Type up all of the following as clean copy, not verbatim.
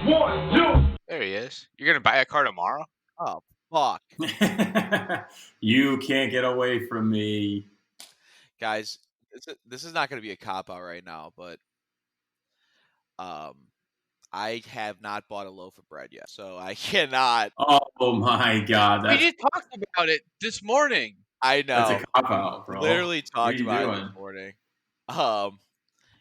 1, 2. There he is. You're gonna buy a car tomorrow? Oh, fuck. You can't get away from me. Guys, this is not going to be a cop-out right now, but I have not bought a loaf of bread yet, so I cannot. Oh my God, We just talked about it this morning. I know. That's a cop-out, bro. Literally talked What are you about it doing? this morning.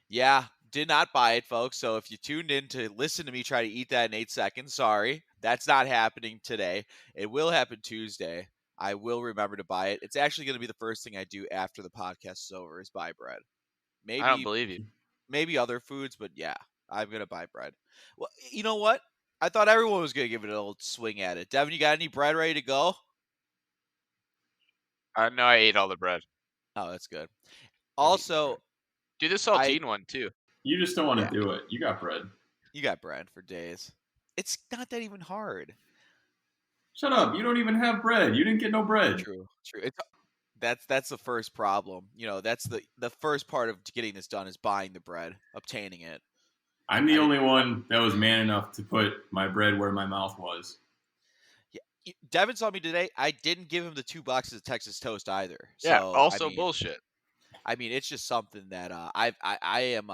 Yeah, did not buy it, folks. So if you tuned in to listen to me try to eat that in 8 seconds, sorry. That's not happening today. It will happen Tuesday. I will remember to buy it. It's actually going to be the first thing I do after the podcast is over is buy bread. I don't believe you. Maybe other foods, but yeah, I'm going to buy bread. Well, you know what? I thought everyone was going to give it a little swing at it. Devin, you got any bread ready to go? No, I ate all the bread. Oh, that's good. Also, do the saltine one too. You just don't want to do it. You got bread. You got bread for days. It's not that even hard. Shut up. You don't even have bread. You didn't get no bread. True. That's the first problem. You know, that's the first part of getting this done is buying the bread, obtaining it. I'm the only one that was man enough to put my bread where my mouth was. Yeah, Devin saw me today. I didn't give him the 2 boxes of Texas toast either. Yeah, so, also bullshit. I mean, it's just something that I am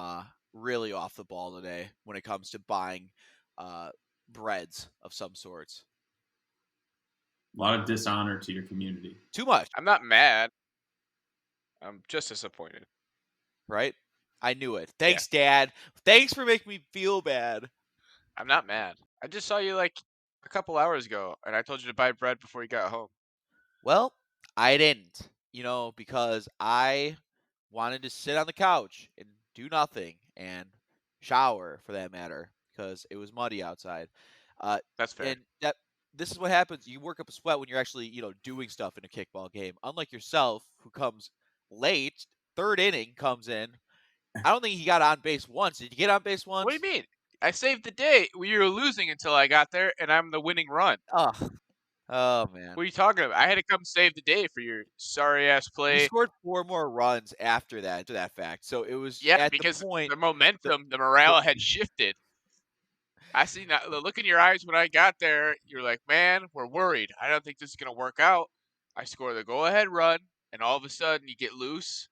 really off the ball today when it comes to buying breads of some sorts. A lot of dishonor to your community. Too much. I'm not mad. I'm just disappointed. Right? I knew it. Thanks, Dad. Thanks for making me feel bad. I'm not mad. I just saw you like a couple hours ago, and I told you to buy bread before you got home. Well, I didn't, because I wanted to sit on the couch and do nothing and shower, for that matter, because it was muddy outside. That's fair. And this is what happens. You work up a sweat when you're actually, doing stuff in a kickball game. Unlike yourself, who comes late, third inning comes in. I don't think he got on base once. Did you get on base once? What do you mean? I saved the day. We were losing until I got there, and I'm the winning run. Oh, man. What are you talking about? I had to come save the day for your sorry-ass play. We scored 4 more runs after that fact. So it was because the point. The momentum, the morale had shifted. I see now, the look in your eyes when I got there. You're like, man, we're worried. I don't think this is going to work out. I score the go-ahead run, and all of a sudden you get loose.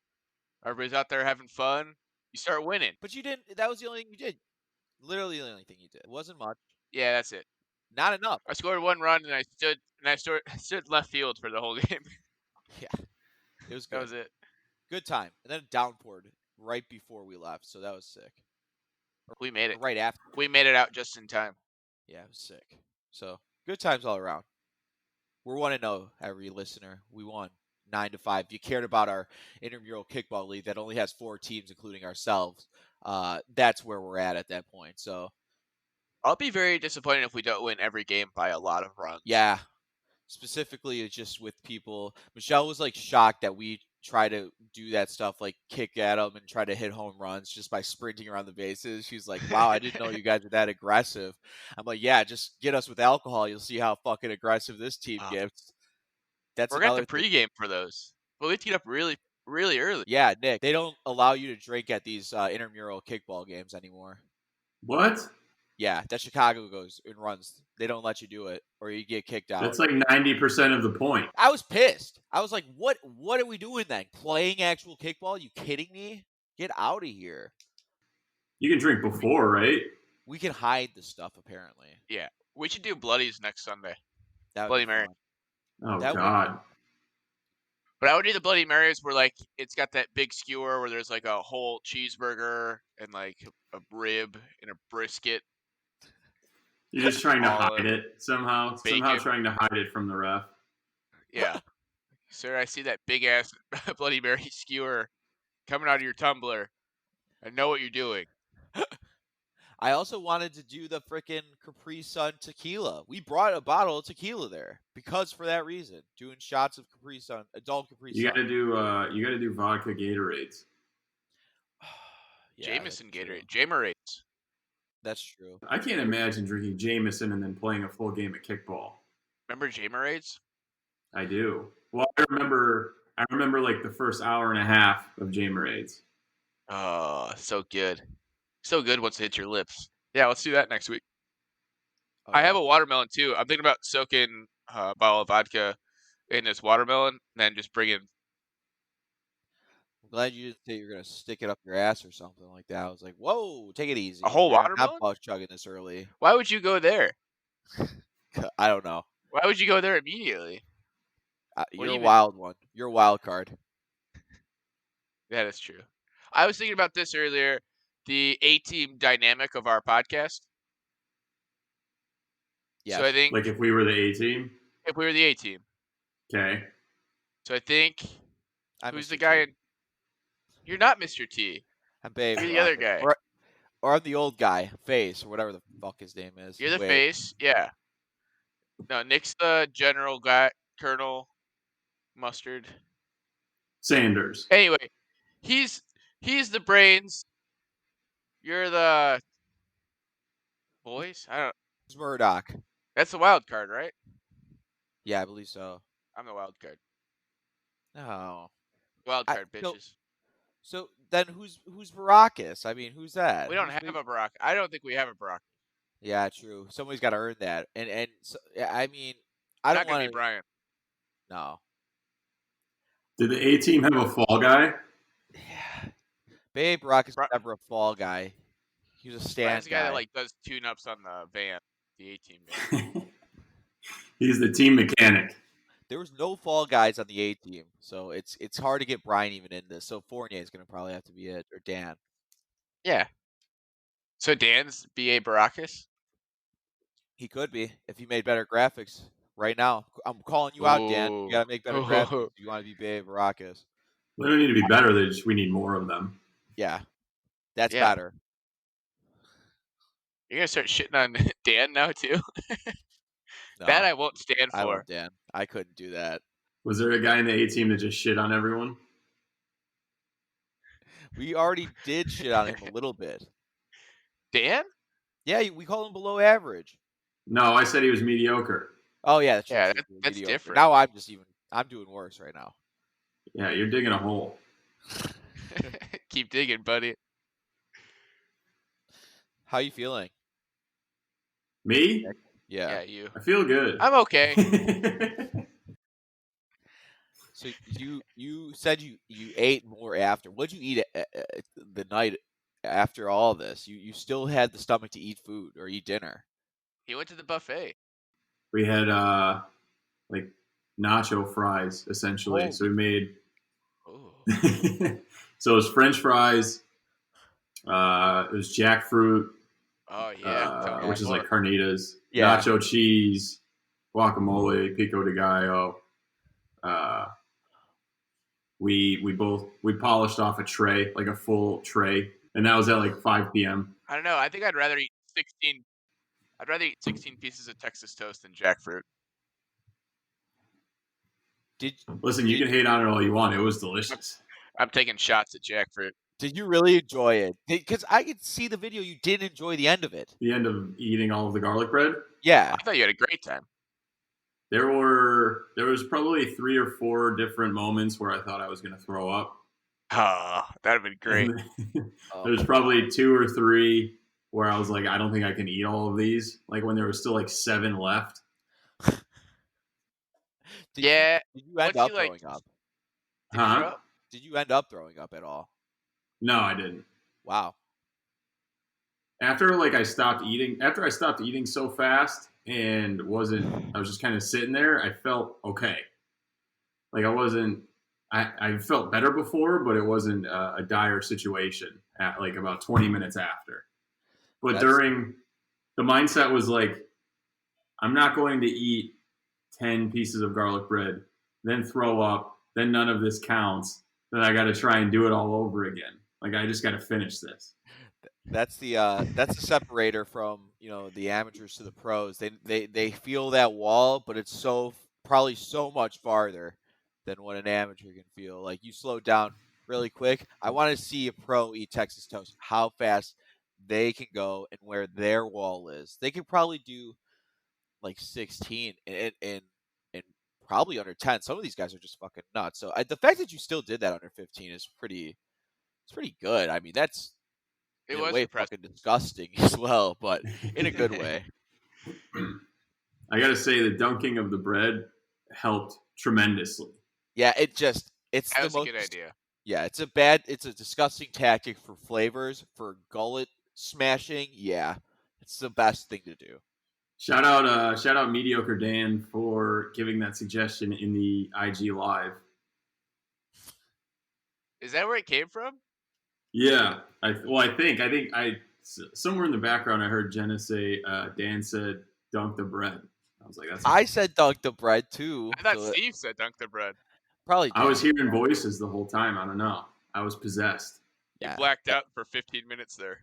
Everybody's out there having fun. You start winning. But you didn't. That was the only thing you did. Literally the only thing you did. It wasn't much. Yeah, that's it. Not enough. I scored 1 run, and I stood left field for the whole game. Yeah, it was good. That was it. Good time. And then it downpoured right before we left, so that was sick. We made it. Right after. We made it out just in time. Yeah, it was sick. So, good times all around. We're 1-0, every listener. We won 9-5. If you cared about our intramural kickball league that only has 4 teams, including ourselves, that's where we're at that point. So, I'll be very disappointed if we don't win every game by a lot of runs. Yeah. Specifically, it's just with people. Michelle was like shocked that we try to do that stuff, like kick at them and try to hit home runs just by sprinting around the bases. She's like, wow, I didn't know you guys are that aggressive. I'm like, yeah, just get us with alcohol. You'll see how fucking aggressive this team gets. We're going to pregame for those. Well, we teed up really, really early. Yeah, Nick, they don't allow you to drink at these intramural kickball games anymore. What? Yeah, that Chicago goes and runs. They don't let you do it, or you get kicked out. That's like 90% of the point. I was pissed. I was like, what are we doing then? Playing actual kickball? You kidding me? Get out of here. You can drink before, right? We can hide the stuff, apparently. Yeah. We should do Bloodies next Sunday. Bloody Mary. Oh, God. But I would do the Bloody Marys where, like, it's got that big skewer where there's, like, a whole cheeseburger and, like, a rib and a brisket. You're just trying to hide it somehow. Bacon. Somehow trying to hide it from the ref. Yeah. Sir, I see that big-ass Bloody Mary skewer coming out of your tumbler. I know what you're doing. I also wanted to do the frickin' Capri Sun tequila. We brought a bottle of tequila there because for that reason, doing shots of Capri Sun, adult Capri Sun. You gotta do vodka Gatorades. Yeah, Jameson Gatorade, Jamerades. That's true. I can't imagine drinking Jameson and then playing a full game of kickball. Remember Jamerades? I do. Well, I remember like the first hour and a half of Jamerades. Oh, so good. So good once it hits your lips. Yeah, let's do that next week. Oh, I have yeah. a watermelon too. I'm thinking about soaking a bottle of vodka in this watermelon, and then just bringing I'm glad you didn't say you're gonna stick it up your ass or something like that. I was like, whoa, take it a easy. whole You're not watermelon. butt chugging this early. Why would you go there? I don't know. Why would you go there immediately? What do You're you a even? wild one. You're a wild card. That is true. I was thinking about this earlier. The A-team dynamic of our podcast. So I Yes, think Like if we were the A team. if we were the A-team. Okay. So I think I'm who's the Mr. guy T. in? You're not Mr. T. I'm Babe You're the other Rocket. guy. Or I'm the old guy, Face, or whatever the fuck his name is. You're the Wait. face. Yeah. No, Nick's the general guy, Colonel Mustard. Sanders. Anyway, he's he's the brains. You're the boys. I don't. Who's Murdoch? That's the wild card, right? Yeah, I believe so. I'm the wild card. No. Wild I card, so bitches. so then who's Baracus? I mean, who's that? We don't have a Barack. I don't think we have a Barack. Yeah, true. Somebody's got to earn that. And so, yeah, I mean, I It's don't not gonna be want to. Brian. No. Did the A team have a fall guy? Yeah. Babe Baracus was Bri- never a fall guy. He was a stand Brian's the guy that guy. like does tune-ups on the van, the A-team van. He's the team mechanic. There was no fall guys on the A team, so it's hard to get Brian even in this. So Fournier is going to probably have to be it, or Dan. Yeah. So Dan's B.A. Baracus. He could be if he made better graphics right now. I'm calling you out, Dan. You got to make better graphics if you want to be Babe Baracus. They don't need to be better. We need more of them. Yeah, that's Yeah. better. You're gonna start shitting on Dan now too. No, That I won't stand I for. love Dan. I couldn't do that. Was there a guy in the A team that just shit on everyone? We already did shit on him a little bit. Dan? Yeah, we call him below average. No, I said he was mediocre. Oh yeah, that's true. Yeah, too. that's Mediocre. different. Now I'm doing worse right now. Yeah, you're digging a hole. Keep digging, buddy. How you feeling? Me? Yeah, you. I feel good. I'm okay. So you said you ate more after. What'd you eat the night after all this? You still had the stomach to eat food or eat dinner. He went to the buffet. We had like nacho fries essentially. Holy- So we made Ooh. so it was French fries. It was jackfruit, Oh yeah. Tell me which is more. like carnitas, Yeah. nacho cheese, guacamole, pico de gallo. We polished off a tray, like a full tray, and that was at like 5 p.m. I don't know. I think I'd rather eat 16. I'd rather eat 16 pieces of Texas toast than jackfruit. Listen, you can hate on it all you want. It was delicious. I'm taking shots at jackfruit. Did you really enjoy it? Because I could see the video. You did enjoy the end of it. The end of eating all of the garlic bread. Yeah. I thought you had a great time. There was probably 3 or 4 different moments where I thought I was going to throw up. Oh, that'd have been great. There's probably 2 or 3 where I was like, I don't think I can eat all of these. Like when there was still like 7 left. Did you end Once up you, like- throwing up? Did you throw up? Did you end up throwing up at all? No, I didn't. Wow. After I stopped eating so fast and I was just kind of sitting there, I felt okay. Like I felt better before, but it wasn't a dire situation at like about 20 minutes after. But during the mindset was like, I'm not going to eat 10 pieces of garlic bread, then throw up, then none of this counts. Then I got to try and do it all over again. Like I just got to finish this. That's the separator from the amateurs to the pros. They feel that wall, but it's probably so much farther than what an amateur can feel. Like you slow down really quick. I want to see a pro eat Texas toast. How fast they can go and where their wall is. They can probably do like 16 and probably under 10. Some of these guys are just fucking nuts. So the fact that you still did that under 15 is pretty good. I mean, that's It in a was way impressive. fucking disgusting as well, but in a good way. I gotta say, the dunking of the bread helped tremendously. Yeah, it's That the was a good most. idea. Yeah, it's a disgusting tactic for flavors, for gullet smashing. Yeah, it's the best thing to do. Shout out, Mediocre Dan for giving that suggestion in the IG Live. Is that where it came from? Yeah, I think somewhere in the background I heard Jenna say Dan said dunk the bread. I was like, that's. I said dunk the bread too, I thought so Steve said dunk the bread. probably I was did. hearing voices the whole time. I don't know. I was possessed. You Yeah, blacked out for 15 minutes there.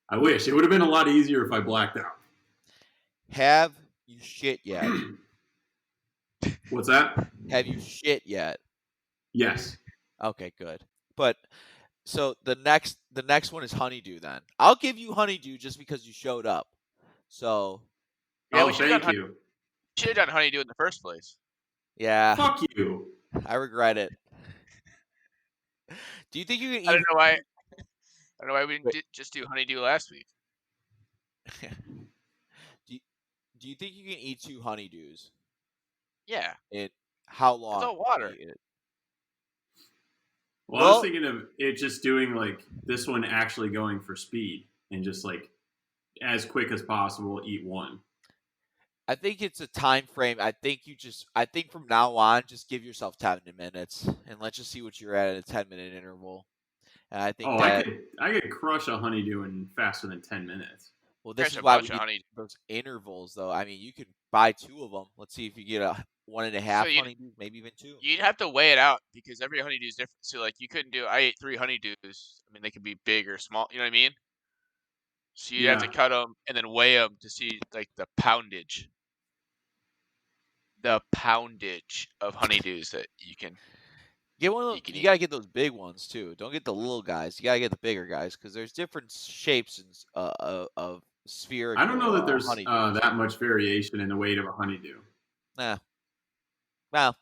I wish it would have been a lot easier if I blacked out. have you shit yet? What's that? Have you shit yet? Yes. Okay, good. But so the next one is honeydew. Then I'll give you honeydew just because you showed up. So Yeah, Oh, we should have thank you. done honeydew in the first place. yeah, Fuck you. I regret it. Do you think you can I eat? don't know why. I don't know why we Wait. didn't just do honeydew last week. Do you think you can eat 2 honeydews? Yeah, How it's long all can water. you eat it? Well, I was thinking of it just doing like this one actually going for speed and just like as quick as possible eat one. I think it's a time frame. I think from now on, just give yourself 10 minutes and let's just see what you're at a 10-minute interval. And I think Oh, that I could crush a honeydew in faster than 10 minutes. well, this Crush is a why we bunch of need honeydew. those intervals, though. I mean, you could buy 2 of them. Let's see if you get a 1.5 So honeydews, maybe even 2. you'd have to weigh it out because every honeydew is different. So like you couldn't do. I ate 3 honeydews. I mean, they could be big or small. You know what I mean? So you'd have to Yeah. cut them and then weigh them to see like the poundage of honeydews that you can Get one of you those, can you eat. gotta get those big ones too. Don't get the little guys. You gotta get the bigger guys because there's different shapes and of I don't know spherical that there's honeydews. that much variation in the weight of a honeydew. Nah, well,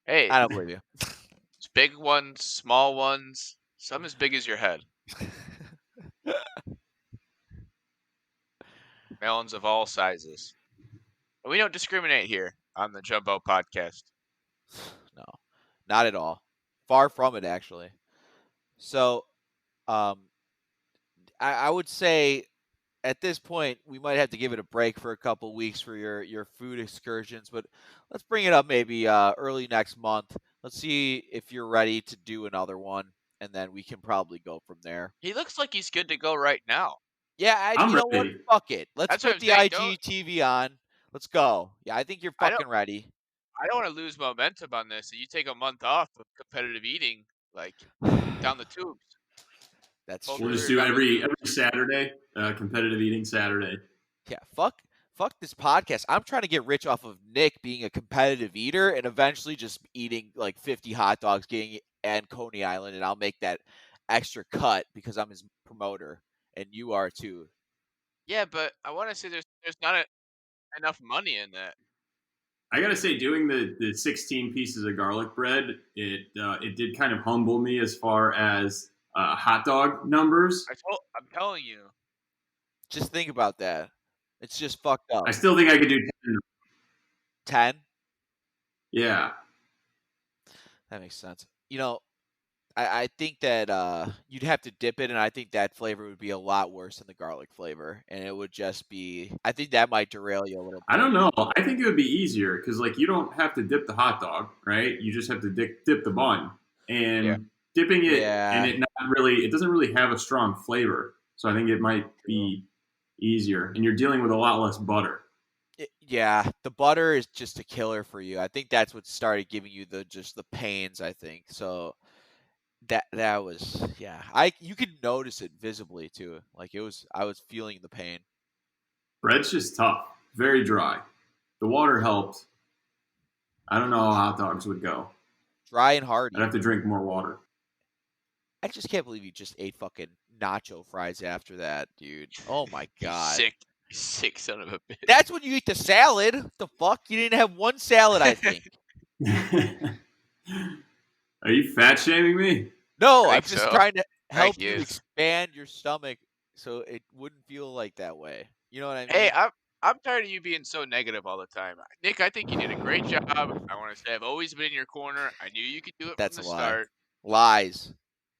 Hey, I don't believe you. it's big ones, small ones, some as big as your head. Melons of all sizes. And we don't discriminate here on the Jumbo Podcast. No, not at all. Far from it, actually. So, um, I would say at this point we might have to give it a break for a couple weeks for your food excursions, but let's bring it up maybe early next month. Let's see if you're ready to do another one, and then we can probably go from there. He looks like he's good to go right now. Yeah, I'm you know what? ready. Fuck it. Let's That's what put I'm the saying. Don't IGTV on. Let's go. Yeah, I think you're I don't fucking ready. I don't want to lose momentum on this. So you take a month off of competitive eating, like down the tubes. That's Full We'll true. just career do down the every tubes. Saturday, competitive eating Saturday. Yeah, fuck this podcast. I'm trying to get rich off of Nick being a competitive eater and eventually just eating like 50 hot dogs getting and Coney Island, and I'll make that extra cut because I'm his promoter and you are too. Yeah, but I want to say there's not enough money in that. I gotta say, doing the 16 pieces of garlic bread, it did kind of humble me as far as hot dog numbers. I'm telling you. Just think about that. It's just fucked up. I still think I could do 10. 10? Yeah. That makes sense. I think that you'd have to dip it, and I think that flavor would be a lot worse than the garlic flavor, and it would just be. I think that might derail you a little I bit. don't know. I think it would be easier because like you don't have to dip the hot dog, right? You just have to dip the bun, and Yeah. dipping it Yeah. and it doesn't really have a strong flavor. So I think it might be easier, and you're dealing with a lot less butter. Yeah, the butter is just a killer for you. I think that's what started giving you the pains. I think so. That was you could notice it visibly too. Like I was feeling the pain. Bread's just tough, very dry. The water helped. I don't know how hot dogs would go. Dry and hearty. I'd have to drink more water. I just can't believe you just ate fucking nacho fries after that, dude. Oh my god. Sick son of a bitch. That's when you eat the salad. What the fuck? You didn't have one salad, I think. Are you fat shaming me? No, I I'm think just so. trying to help he you is. expand your stomach so it wouldn't feel like that way. You know what I Hey, mean? I'm tired of you being so negative all the time. Nick, I think you did a great job. I want to say I've always been in your corner. I knew you could do it from That's a the lie. start. Lies.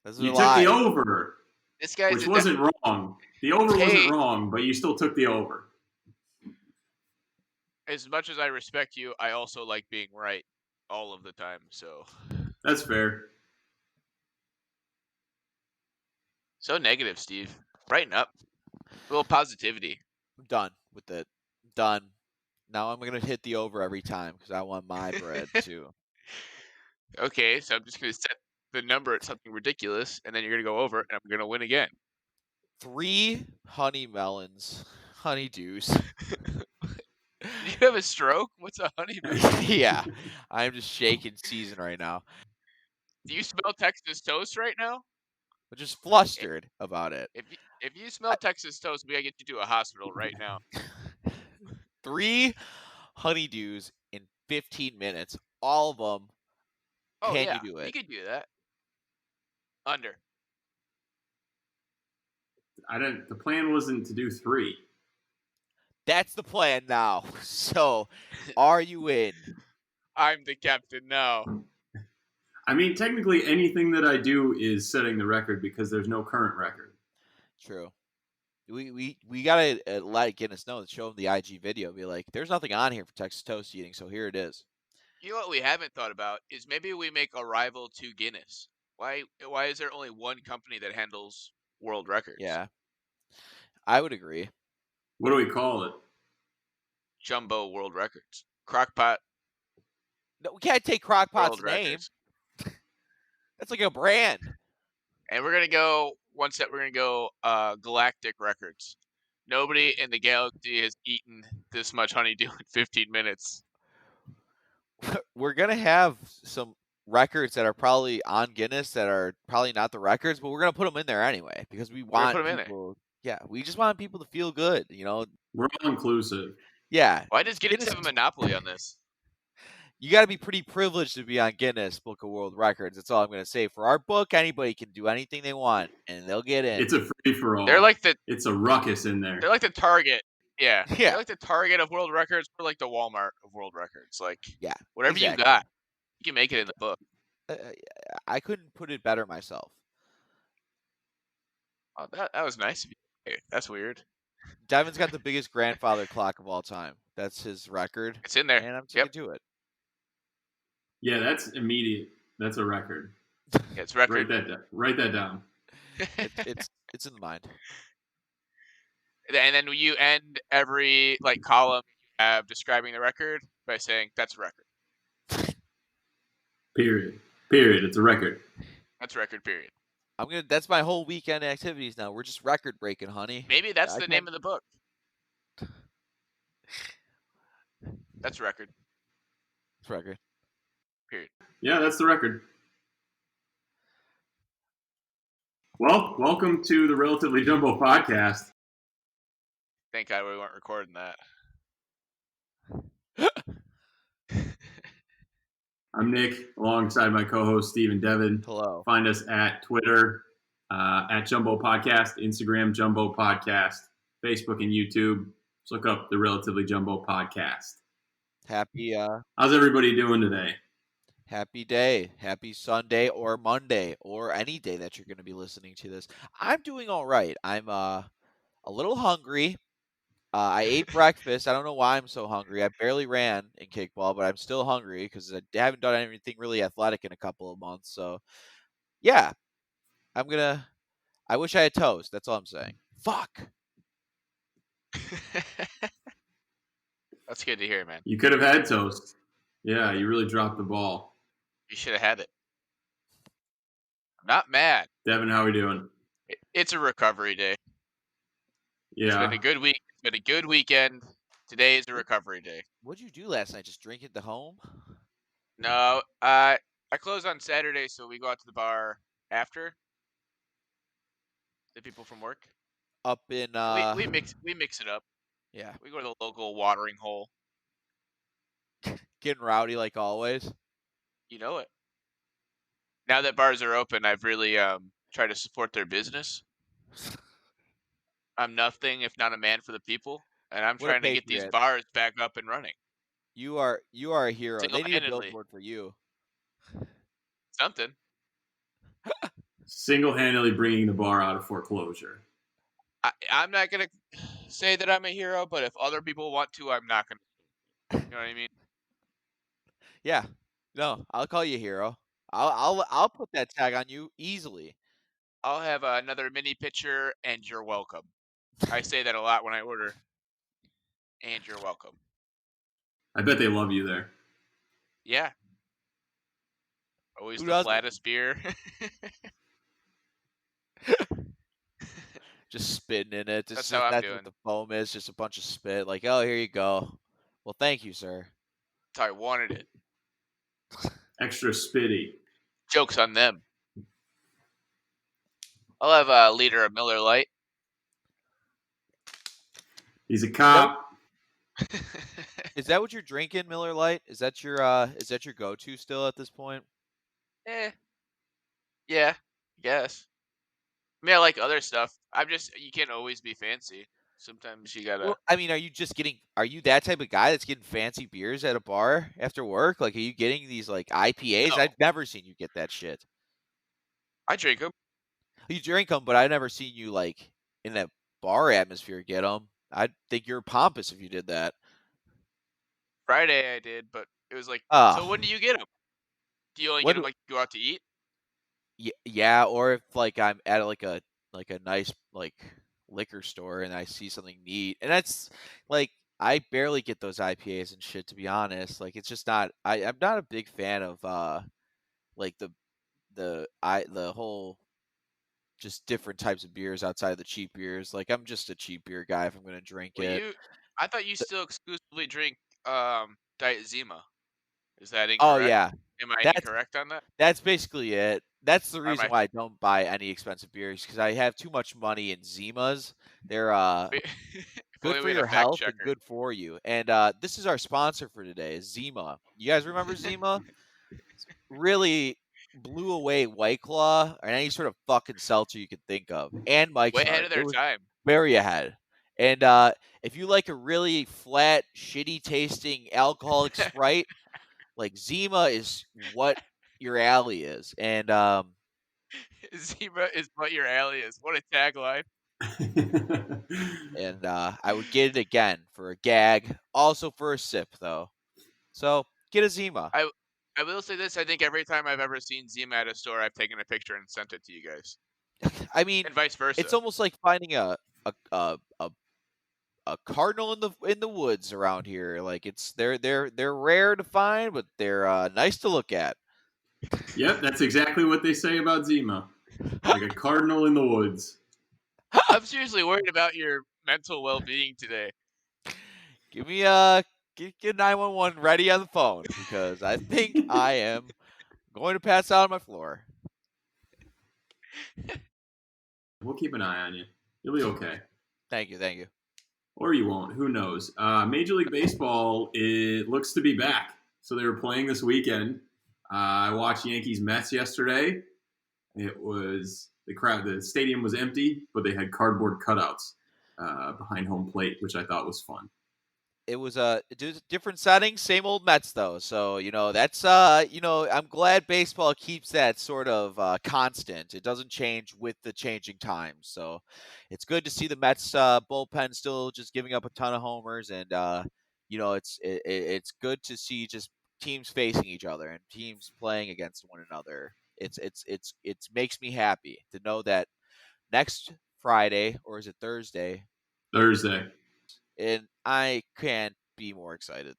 Those are You took the lies. over, This guy's which a de- wasn't wrong. The over wasn't Hey, wrong, but you still took the over. as much as I respect you, I also like being right all of the time. So That's fair. negative, Steve. Brighten up. A little positivity. I'm done with it. Done. Now I'm gonna hit the over every time because I want my bread too. Okay, so I'm just gonna set the number at something ridiculous, and then you're gonna go over, and I'm gonna win again. 3 honey melons, honeydews. Did you have a stroke? What's a honeydew? Yeah, I'm just shaking season right now. Do you smell Texas toast right now? I'm just I- flustered about it. If you smell Texas toast, we gotta get you to a hospital right now. 3 honeydews in 15 minutes. All of them. Oh Can yeah, you do you it? can do that. Under. The plan wasn't to do 3. That's the plan now. So, are you in? I'm the captain now. I mean, technically, anything that I do is setting the record because there's no current record. True. We gotta let Guinness know, show them the IG video. Be like, there's nothing on here for Texas toast eating, so here it is. You know what we haven't thought about is maybe we make a rival to Guinness. Why is there only one company that handles world records? Yeah, I would agree. What do we call it? Jumbo World Records. Crockpot No, we can't take Crockpot's World name. Records. That's like a brand. And we're gonna go one step. We're gonna go Galactic Records. Nobody in the galaxy has eaten this much honeydew in 15 minutes. We're gonna have some records that are probably on Guinness that are probably not the records, but we're gonna put them in there anyway because we We're gonna put want them in there. people. Yeah, we just want people to feel good. We're all inclusive. Yeah, Why does Guinness Guinness. have a monopoly on this? You got to be pretty privileged to be on Guinness Book of World Records. That's all I'm going to say. For our book, anybody can do anything they want, and they'll get in. It's a free for all. They're like the It's a ruckus in there. They're like the Target. Yeah. They're Yeah, like the Target of world records. We're like the Walmart of world records. Like yeah, whatever you exactly. got, you can make it in the book. Uh, I couldn't put it better myself. Oh, that was nice of you. Hey, that's weird. Devin's got the biggest grandfather clock of all time. That's his record, It's in there. and I'm Yep. sticking to it. Yeah, that's immediate. That's a record. Yeah, it's record. Write that down. It's in the mind. And then you end every column describing the record by saying that's record. Period. It's a record. That's record. Period. That's my whole weekend activities now. We're just record breaking, honey. Maybe that's the name of the book. That's record. It's record. Period. Yeah, that's the record. Well, welcome to the Relatively Jumbo podcast. Thank God we weren't recording that. I'm Nick, alongside my co-host Steve and Devin. Hello. Find us at Twitter at Jumbo Podcast, Instagram Jumbo Podcast, Facebook and YouTube. Just look up the Relatively Jumbo podcast. Happy How's everybody doing today? Happy day, happy Sunday or Monday or any day that you're going to be listening to this. I'm doing all right. I'm a little hungry. I ate breakfast. I don't know why I'm so hungry. I barely ran in kickball, but I'm still hungry because I haven't done anything really athletic in a couple of months. So, yeah, I wish I had toast. That's all I'm saying. Fuck. That's good to hear, man. You could have had toast. Yeah, you really dropped the ball. You should have had it. I'm not mad. Devin, how are we doing? It's a recovery day. Yeah. It's been a good week. It's been a good weekend. Today is a recovery day. What'd you do last night? Just drink at the home? No, I close on Saturday, so we go out to the bar after the people from work. Up in We mix it up. Yeah, We go to the local watering hole. getting rowdy like always. You know it. Now that bars are open, I've really tried to support their business. I'm nothing if not a man for the people, and I'm What a trying to get these patriot. bars back up and running You are a hero. They need a single-handedly. billboard for you. Something. Single-handedly bringing the bar out of foreclosure. I'm not gonna say that I'm a hero, but if other people want to, I'm not gonna. You know what I mean? Yeah. No, I'll call you a hero. I'll put that tag on you easily. I'll have another mini pitcher, and you're welcome. I say that a lot when I order, and you're welcome. I bet they love you there. Yeah, always Who the doesn't? flattest beer. Just spitting in it. It's That's how just I'm that's what doing. the foam is, just a bunch of spit. Like, oh, here you go. Well, thank you, sir. That's how I wanted it. Extra spitty. Joke's on them. I'll have a liter of Miller Lite. He's a cop. Is that what you're drinking, Miller Lite? Is that your go-to still at this point? Eh, yeah, yes. I mean, I like other stuff. You can't always be fancy. Sometimes you gotta. Well, I mean, are you that type of guy that's getting fancy beers at a bar after work? Like, are you getting these like IPAs? No, I've never seen you get that shit. I drink them. You drink them, but I've never seen you like in that bar atmosphere get them. I'd think you're pompous if you did that. Friday I did, but it was like, so when Ah, do you get them? Do you only get what? them like you go out to eat? Yeah, or if like I'm at like a nice like liquor store and I see something neat, and that's like I barely get those IPAs and shit to be honest. Like it's just not. I'm not a big fan of like the whole just different types of beers outside of the cheap beers. Like I'm just a cheap beer guy if I'm gonna drink Well, it. I thought you still exclusively drink Diet Zima. Is that Oh incorrect? yeah, Am I that's incorrect on that? That's basically it. That's the Or am reason I? why I don't buy any expensive beers because I have too much money in Zimas. They're If good only for we had a your fact health and checker. good for you. And this is our sponsor for today, is Zima. You guys remember Zima? Really blew away White Claw or any sort of fucking seltzer you could think of, and Mike's Way ahead Hard. of It their was time. very ahead. And if you like a really flat, shitty tasting alcoholic Sprite, like Zima is what your alley is. And Zima is what your alley is. What a tagline. I would get it again for a gag, also for a sip though. So get a Zima. I I will say this. I think every time I've ever seen Zima at a store, I've taken a picture and sent it to you guys, I mean, and vice it's versa. almost like finding a a, a, a cardinal in the woods around here. Like they're rare to find, but they're nice to look at. Yep, that's exactly what they say about Zima. Like a cardinal in the woods. I'm seriously worried about your mental well-being today. Give me get 911 ready on the phone because I think I am going to pass out on my floor. We'll keep an eye on you. You'll be okay. Thank you. Or you won't. Who knows? Major League Baseball, it looks to be back. So they were playing this weekend. I watched Yankees Mets yesterday. It was the crowd. The stadium was empty, but they had cardboard cutouts behind home plate, which I thought was fun. It was a different setting, same old Mets though. So that's I'm glad baseball keeps that sort of constant. It doesn't change with the changing times. So it's good to see the Mets bullpen still just giving up a ton of homers, and it's good to see just teams facing each other and teams playing against one another. It's makes me happy to know that next Friday, or is it Thursday? Thursday. And I can't be more excited.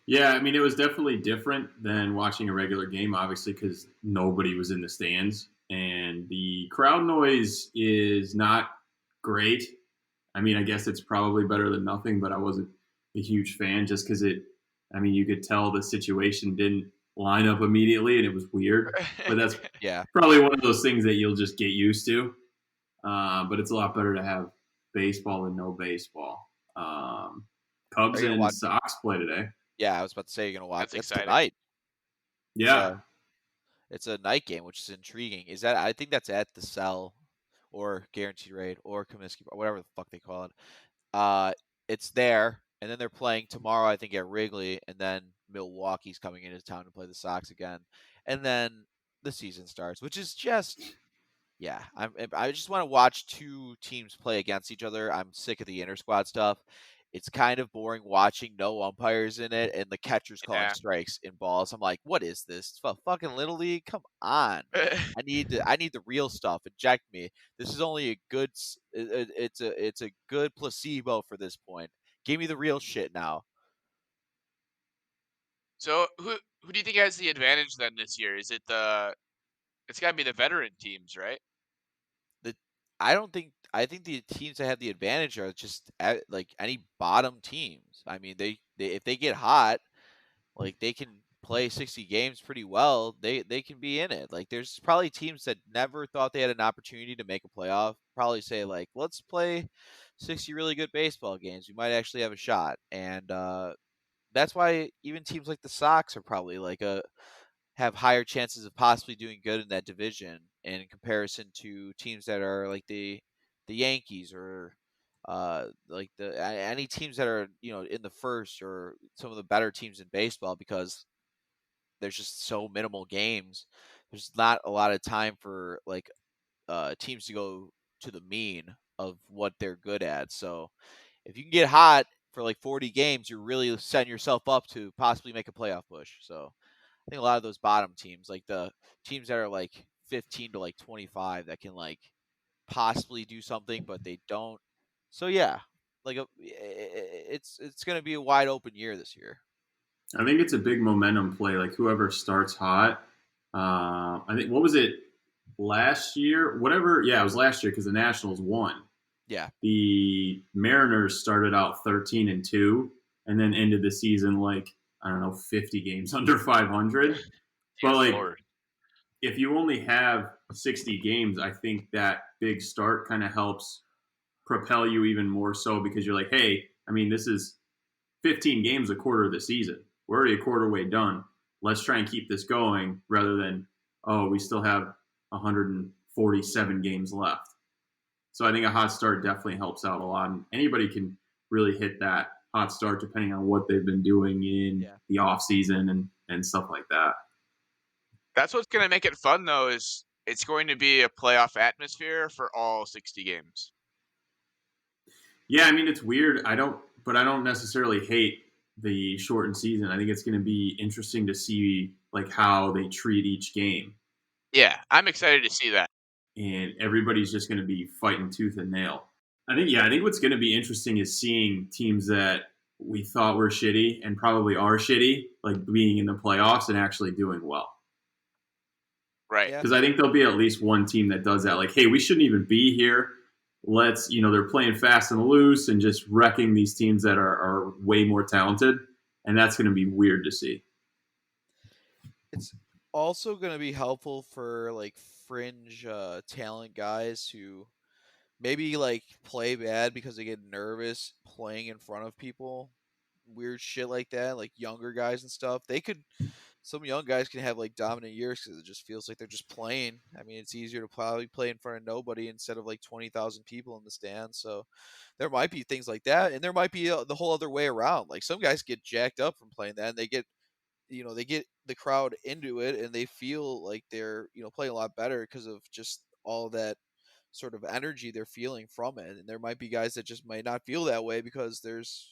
Yeah, I mean, it was definitely different than watching a regular game, obviously, because nobody was in the stands. And the crowd noise is not great. I mean, I guess it's probably better than nothing, but I wasn't a huge fan just because you could tell the situation didn't line up immediately and it was weird. But that's Yeah. probably one of those things that you'll just get used to. But it's a lot better to have baseball than no baseball. Cubs Are you gonna and watch? Sox play today. Yeah, I was about to say you're gonna watch. That's That's exciting. tonight. Yeah. It's a night game, which is intriguing. Is that? I think that's at the Cell, or guaranteed rate or Comiskey, or whatever the fuck they call it. Uh, it's there, and then they're playing tomorrow, I think, at Wrigley, and then Milwaukee's coming into town to play the Sox again, and then the season starts, which is just yeah. I just want to watch two teams play against each other. I'm sick of the inter squad stuff. It's kind of boring watching no umpires in it and the catchers calling Yeah. strikes in balls. I'm like, what is this? Fucking little league? Come on. I need the real stuff. Inject me. This is only a good it's a good placebo for this point. Give me the real shit now. So who do you think has the advantage then this year? Is it the it's got to be the veteran teams, right? The I think the teams that have the advantage are just like any bottom teams. I mean, they if they get hot, like they can play 60 games pretty well. They can be in it. Like there's probably teams that never thought they had an opportunity to make a playoff. Probably say like, let's play 60 really good baseball games. We might actually have a shot. And that's why even teams like the Sox are probably like a have higher chances of possibly doing good in that division in comparison to teams that are like the Yankees or like any teams that are in the first or some of the better teams in baseball because there's just so minimal games. There's not a lot of time for like teams to go to the mean of what they're good at. So if you can get hot for like 40 games, you're really setting yourself up to possibly make a playoff push. So I think a lot of those bottom teams, like the teams that are like 15 to like 25, that can like possibly do something, but they don't. So yeah, like it's going to be a wide open year this year. I think it's a big momentum play. Like whoever starts hot. I think what was it last year? Whatever. Yeah, it was last year because the Nationals won. Yeah, The Mariners started out 13-2, and then ended the season like I don't know 50 games under 500. Dear But like Lord. if you only have 60 games, I think that big start kind of helps propel you even more so because you're like, hey, I mean, this is 15 games a quarter of the season. We're already a quarter way done. Let's try and keep this going rather than, oh, we still have 147 games left. So I think a hot start definitely helps out a lot. And anybody can really hit that hot start depending on what they've been doing in yeah. the off season and stuff like that. That's what's going to make it fun though is it's going to be a playoff atmosphere for all 60 games. Yeah, I mean it's weird. I don't necessarily hate the shortened season. I think it's going to be interesting to see like how they treat each game, Yeah, I'm excited to see that. and everybody's just going to be fighting tooth and nail. I think what's going to be interesting is seeing teams that we thought were shitty and probably are shitty, like being in the playoffs and actually doing well. Right. Yeah. Because I think there'll be at least one team that does that. Like, hey, we shouldn't even be here. Let's, they're playing fast and loose and just wrecking these teams that are way more talented. And that's going to be weird to see. It's also going to be helpful for like fringe talent guys who maybe like play bad because they get nervous playing in front of people. Weird shit like that, like younger guys and stuff. Some young guys can have like dominant years because it just feels like they're just playing. I mean, it's easier to probably play in front of nobody instead of like 20,000 people in the stands. So there might be things like that, and there might be the whole other way around. Like some guys get jacked up from playing that, and they get the crowd into it, and they feel like they're playing a lot better because of just all that sort of energy they're feeling from it. And there might be guys that just might not feel that way because there's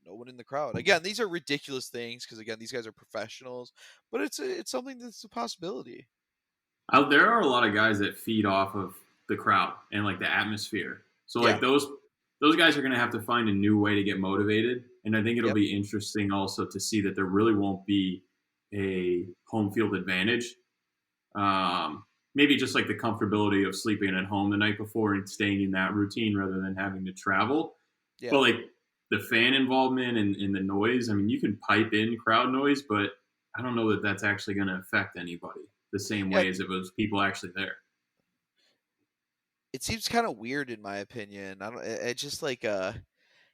no one in the crowd. Again, these are ridiculous things because again, these guys are professionals, but it's something that's a possibility. There are a lot of guys that feed off of the crowd and like the atmosphere. So Yeah. like those guys are going to have to find a new way to get motivated. And I think it'll Yep. be interesting also to see that there really won't be a home field advantage. Um, Maybe just like the comfortability of sleeping at home the night before and staying in that routine rather than having to travel. Yeah. But like the fan involvement and the noise, I mean, you can pipe in crowd noise, but I don't know that that's actually going to affect anybody the same Yeah. way as it was people actually there. It seems kind of weird in my opinion. I don't. It just like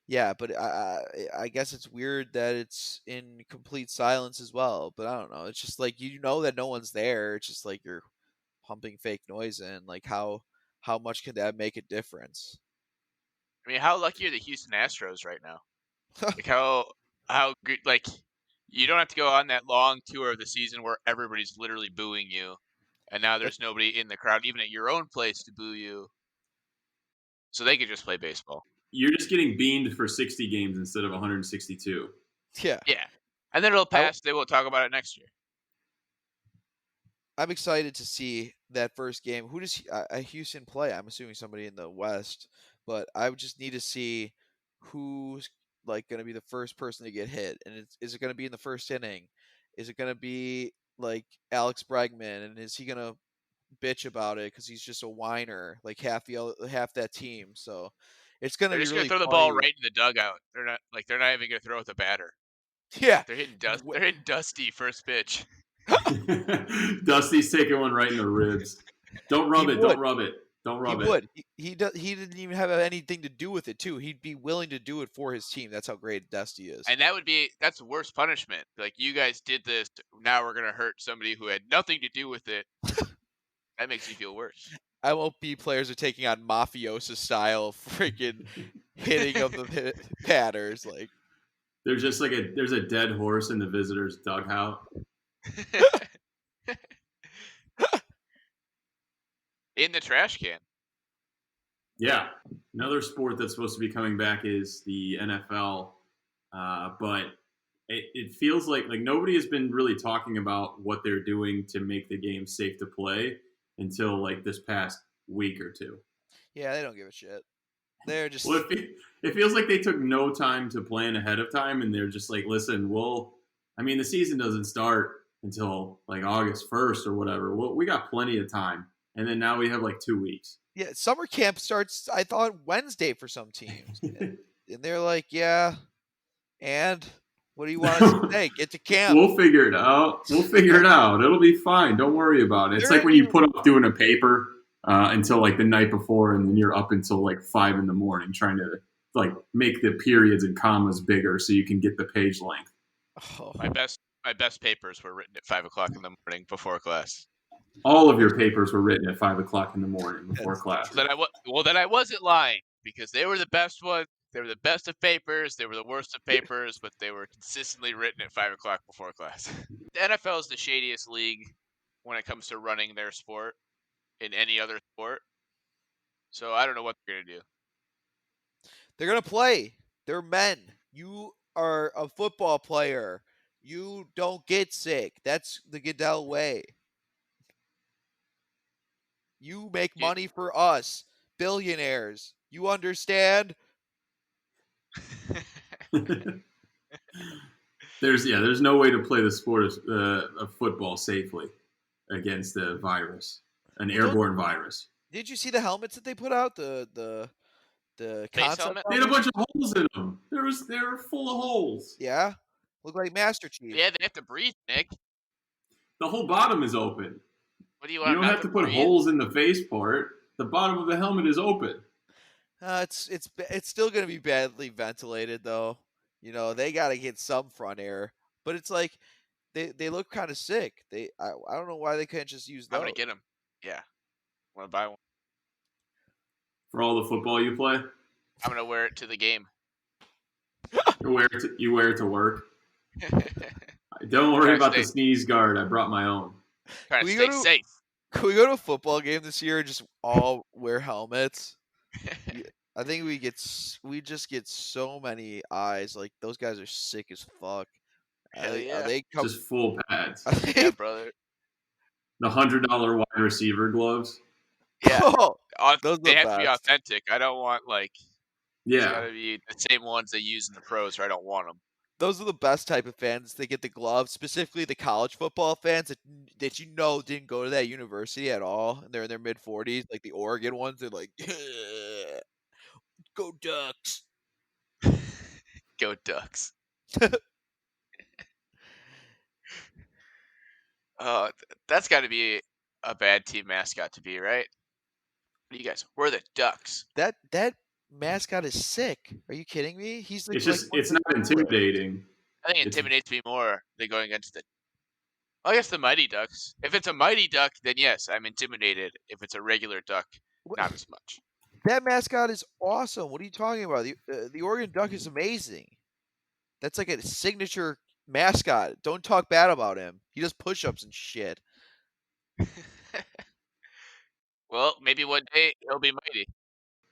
yeah, but I guess it's weird that it's in complete silence as well. But I don't know. It's just like that no one's there. It's just like you're pumping fake noise in. Like how much can that make a difference? I mean, how lucky are the Houston Astros right now? Like how good? Like you don't have to go on that long tour of the season where everybody's literally booing you, and now That- there's nobody in the crowd, even at your own place, to boo you. So they could just play baseball. You're just getting beamed for 60 games instead of 162. yeah, Yeah, and then it'll I, pass. They won't talk about it next year. I'm excited to see that first game. Who does Houston play? I'm assuming somebody in the West, but I would just need to see who's like going to be the first person to get hit, and is it going to be in the first inning? Is it going to be like Alex Bregman, and is he going to bitch about it because he's just a whiner, like half that team? So it's going to They're be just gonna really throw the ball funny. right in the dugout. They're not even gonna throw with the batter. Yeah, They're hitting just They're hitting Dusty first pitch. Dusty's taking one right in the ribs. Don't he rub it. Don't would. rub it. Don't He rub it. would. He didn't even have anything to do with it too. He'd be willing to do it for his team. That's how great Dusty is. And that's the worst punishment. Like you guys did this, now we're gonna hurt somebody who had nothing to do with it. That makes you feel worse. MLB players are taking on mafiosa style freaking hitting of the batters. Like There's just like there's a dead horse in the visitors' dugout. In the trash can. Yeah, another sport that's supposed to be coming back is the NFL, but it feels like nobody has been really talking about what they're doing to make the game safe to play until like this past week or two. yeah, they don't give a shit. They're just Well, it feels like they took no time to plan ahead of time, and they're just like, listen, I mean, the season doesn't start until like August 1st or whatever. We got plenty of time, and then now we have like 2 weeks. yeah. Summer camp starts. I thought Wednesday for some teams, and they're like, yeah. And what do you want us to say? Get to camp. We'll figure it out. We'll figure it out. It'll be fine. Don't worry about it. It's They're like not when you even- put off doing a paper until like the night before, and then you're up until like 5 in the morning trying to like make the periods and commas bigger so you can get the page length. Oh, My best papers were written at 5 o'clock in the morning before class. All of your papers were written at 5 o'clock in the morning before That's class. Then I wasn't lying because they were the best ones. They were the best of papers. They were the worst of papers, but they were consistently written at 5 o'clock before class. The NFL is the shadiest league when it comes to running their sport in any other sport. So I don't know what they're gonna do. they're gonna play. They're men. You are a football player. You don't get sick. That's the Goodell way. You make Yeah. money for us, billionaires. You understand? There's no way to play the sport of football safely against the virus, an airborne virus. Did you see the helmets that they put out? The Face concept helmet? They had a helmets? bunch of holes in them. They were full of holes. Yeah, look like Master Chief. Yeah, they have to breathe, Nick. The whole bottom is open. What do you You want don't them have not to to put breathe? holes in the face part. The bottom of the helmet is open. It's still gonna be badly ventilated though. You know they got to get some front air, but it's like they look kind of sick. I don't know why they couldn't just use I'm those. gonna get them. Yeah, want to buy one. For all the football you play, I'm gonna wear it to the game. you wear it to work. Don't worry Trying to about the stay- sneeze guard. I brought my own. Trying to We stay go to- safe. Could we go to a football game this year and just all wear helmets? I think we just get so many eyes. Like those guys are sick as fuck. Hell Are yeah. they come? Just full pads. Are they, Yeah, brother. The $100 wide receiver gloves. Yeah. Oh, those are They the have to be best. authentic. I don't want it's Yeah. gotta be the same ones they use in the pros, or I don't want them. Those are the best type of fans. They get the gloves, specifically the college football fans that you know didn't go to that university at all, and they're in their mid 40s, like the Oregon ones. They're like, "Go Ducks!" Go Ducks. That's got to be a bad team mascot to be, right? What do you guys? We're the Ducks. That mascot is sick. Are you kidding me? He's like, It's just one of it's the not coolest. intimidating. I think it It's- intimidates me more than going against the. I guess the Mighty Ducks. If it's a Mighty Duck, then yes, I'm intimidated. If it's a regular duck, Not as much. That mascot is awesome. What are you talking about? The Oregon Duck is amazing. That's like a signature mascot. Don't talk bad about him. He does push-ups and shit. Well, maybe one day it'll be mighty.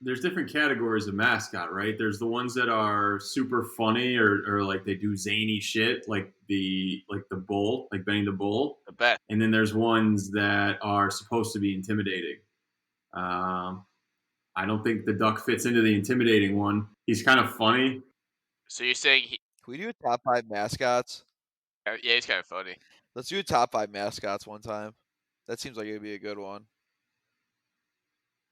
There's different categories of mascot, right? There's the ones that are super funny or like they do zany shit, like the bull, like Benny the Bull. The best. And then there's ones that are supposed to be intimidating. I don't think the duck fits into the intimidating one. He's kind of funny. So you're saying Can we do a top 5 mascots? yeah, he's kind of funny. Let's do a top 5 mascots one time. That seems like it'd be a good one.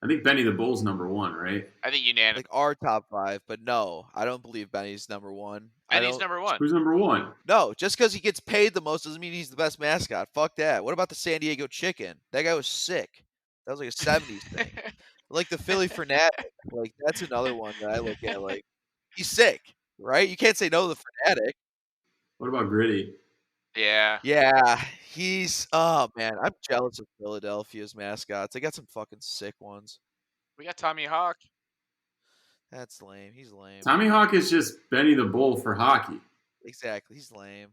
I think Benny the Bull's number one, right? I think unanimous. Like our top 5, but no, I don't believe Benny's number 1. Benny's number one. Who's number one? No, just because he gets paid the most doesn't mean he's the best mascot. Fuck that. What about the San Diego Chicken? That guy was sick. That was like a 70s thing. Like the Philly Fanatic. Like that's another one that I look at. Like he's sick, right? You can't say no to the Fanatic. What about Gritty? Yeah. Yeah, oh man, I'm jealous of Philadelphia's mascots. They got some fucking sick ones. We got Tommy Hawk. That's lame. He's lame. Tommy Hawk is just Benny the Bull for hockey. Exactly. He's lame.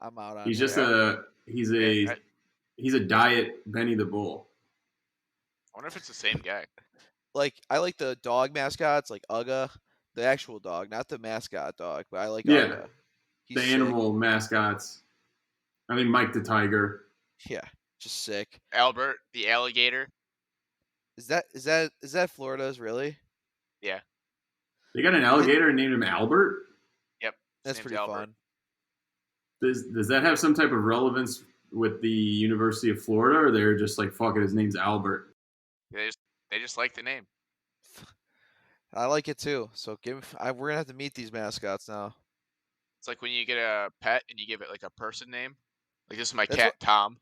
I'm out on He's that. just he's a diet Benny the Bull. I wonder if it's the same guy. Like I like the dog mascots, like Uga, the actual dog, not the mascot dog, but I like Yeah, Uga. He's the sick. animal mascots. I mean, Mike the Tiger. Yeah, just sick. Albert, the alligator. Is that Florida's really? Yeah. They got an alligator and named him Albert. Yep. That's Name's pretty Albert. fun. Does that have some type of relevance with the University of Florida, or they're just like, fuck it, his name's Albert? They just like the name. I like it too. So we're gonna have to meet these mascots now. It's like when you get a pet and you give it like a person name. Like this is my That's cat Tom.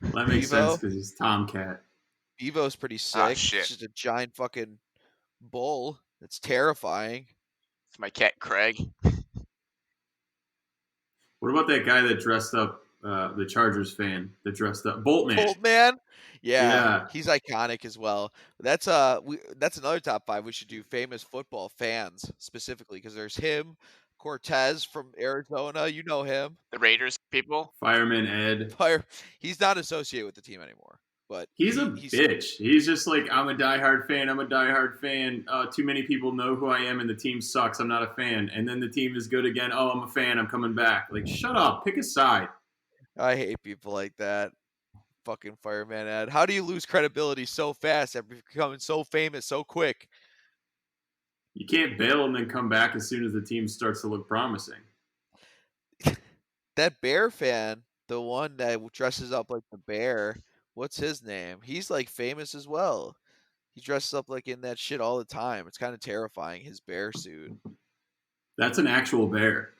Well, that makes Bevo? sense because he's Tomcat. Bevo's pretty sick. Ah, shit. It's just a giant fucking bull. It's terrifying. It's my cat Craig. What about that guy that dressed up, the Chargers fan that dressed up, Boltman? Boltman? Yeah, Yeah. he's iconic as well. That's another top 5 we should do. Famous football fans specifically because there's him, Cortez from Arizona. You know him. The Raiders people. Fireman Ed. He's not associated with the team anymore, but He's a bitch. He's just like, I'm a diehard fan. I'm a diehard fan. Too many people know who I am, and the team sucks. I'm not a fan. And then the team is good again. Oh, I'm a fan. I'm coming back. Like, shut up. Pick a side. I hate people like that. Fucking Fireman Ed. How do you lose credibility so fast after becoming so famous so quick? You can't bail and then come back as soon as the team starts to look promising. That bear fan, the one that dresses up like the bear, what's his name? He's like famous as well. He dresses up like in that shit all the time. It's kind of terrifying, his bear suit. That's an actual bear.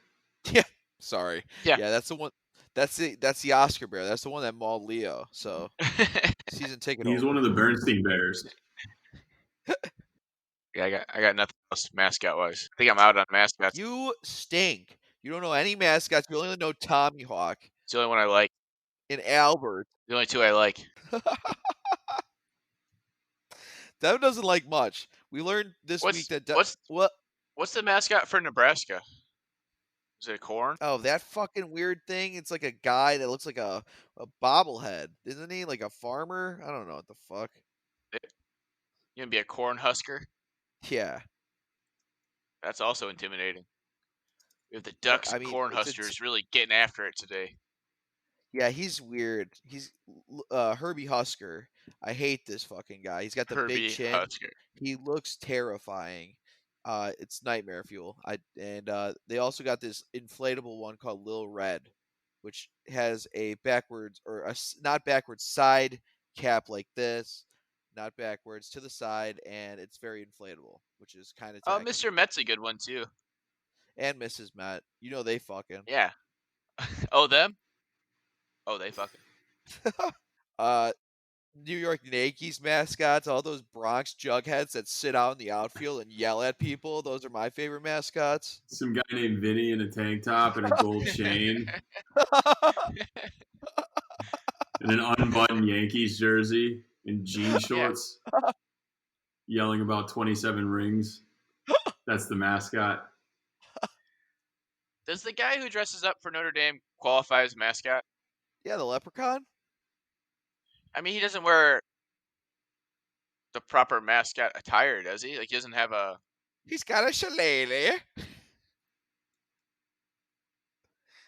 Yeah. Sorry. Yeah. Yeah, that's the one. That's the Oscar bear. That's the one that mauled Leo. So season ticket. He's one of the Bernstein Bears. Yeah, I got nothing else mascot wise. I think I'm out on mascots. You stink. You don't know any mascots. You only know Tommy Hawk It's the only one I like. and Albert. The only two I like. That doesn't like much. We learned this week that what's the mascot for Nebraska? Is it a corn? Oh, that fucking weird thing. It's like a guy that looks like a bobblehead, isn't he? Like a farmer. I don't know what the fuck. You gonna be a corn husker? Yeah. That's also intimidating. We have the Ducks and corn huskers really getting after it today. Yeah, he's weird. He's Herbie Husker. I hate this fucking guy. He's got the big chin. Husker. He looks terrifying. It's nightmare fuel. They also got this inflatable one called Lil Red, which has a backwards or not backwards side cap like this, not backwards to the side, and it's very inflatable, which is kind of. Oh, Mr. Met's a good one too. And Mrs. Met, you know they fucking. Yeah. Oh, them? Oh, they fucking. New York Yankees mascots, all those Bronx jugheads that sit out in the outfield and yell at people. Those are my favorite mascots. Some guy named Vinny in a tank top and a gold chain. And an unbuttoned Yankees jersey. in jean Yeah. shorts, yelling about 27 rings. That's the mascot. Does the guy who dresses up for Notre Dame qualify as mascot? Yeah, the leprechaun. I mean, he doesn't wear the proper mascot attire, does he? Like, he doesn't have a. He's got a shillelagh.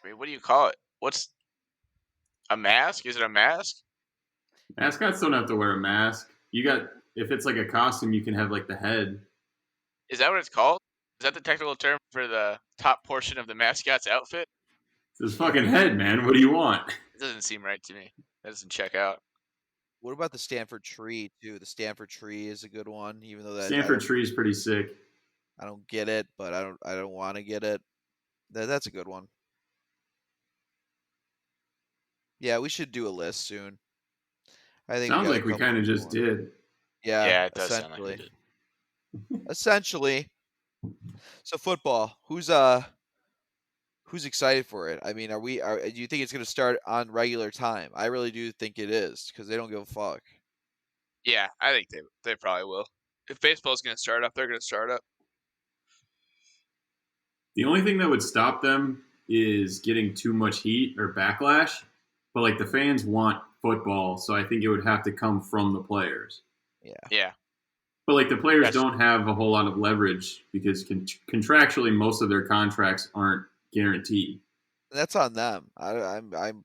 I mean, what do you call it? What's a mask? Is it a mask? Mascots don't have to wear a mask. You got if it's like a costume, you can have like the head. Is that what it's called? Is that the technical term for the top portion of the mascot's outfit? It's his fucking head, man. What do you want? It doesn't seem right to me. That doesn't check out. What about the Stanford tree too? The Stanford tree is a good one, even though that Stanford tree is pretty sick. I don't get it, but I don't want to get it. That's a good one. Yeah, we should do a list soon. I think Sounds got a like we couple kind of good just ones. did. Yeah, It does sound like essentially. it did. Essentially. So football, who's excited for it? I mean, do you think it's going to start on regular time? I really do think it is because they don't give a fuck. Yeah, I think they probably will. If baseball's going to start up, they're going to start up. The only thing that would stop them is getting too much heat or backlash. But like the fans want football, so I think it would have to come from the players. Yeah. But like the players Yes. don't have a whole lot of leverage because contractually most of their contracts aren't guaranteed. That's on them. I'm.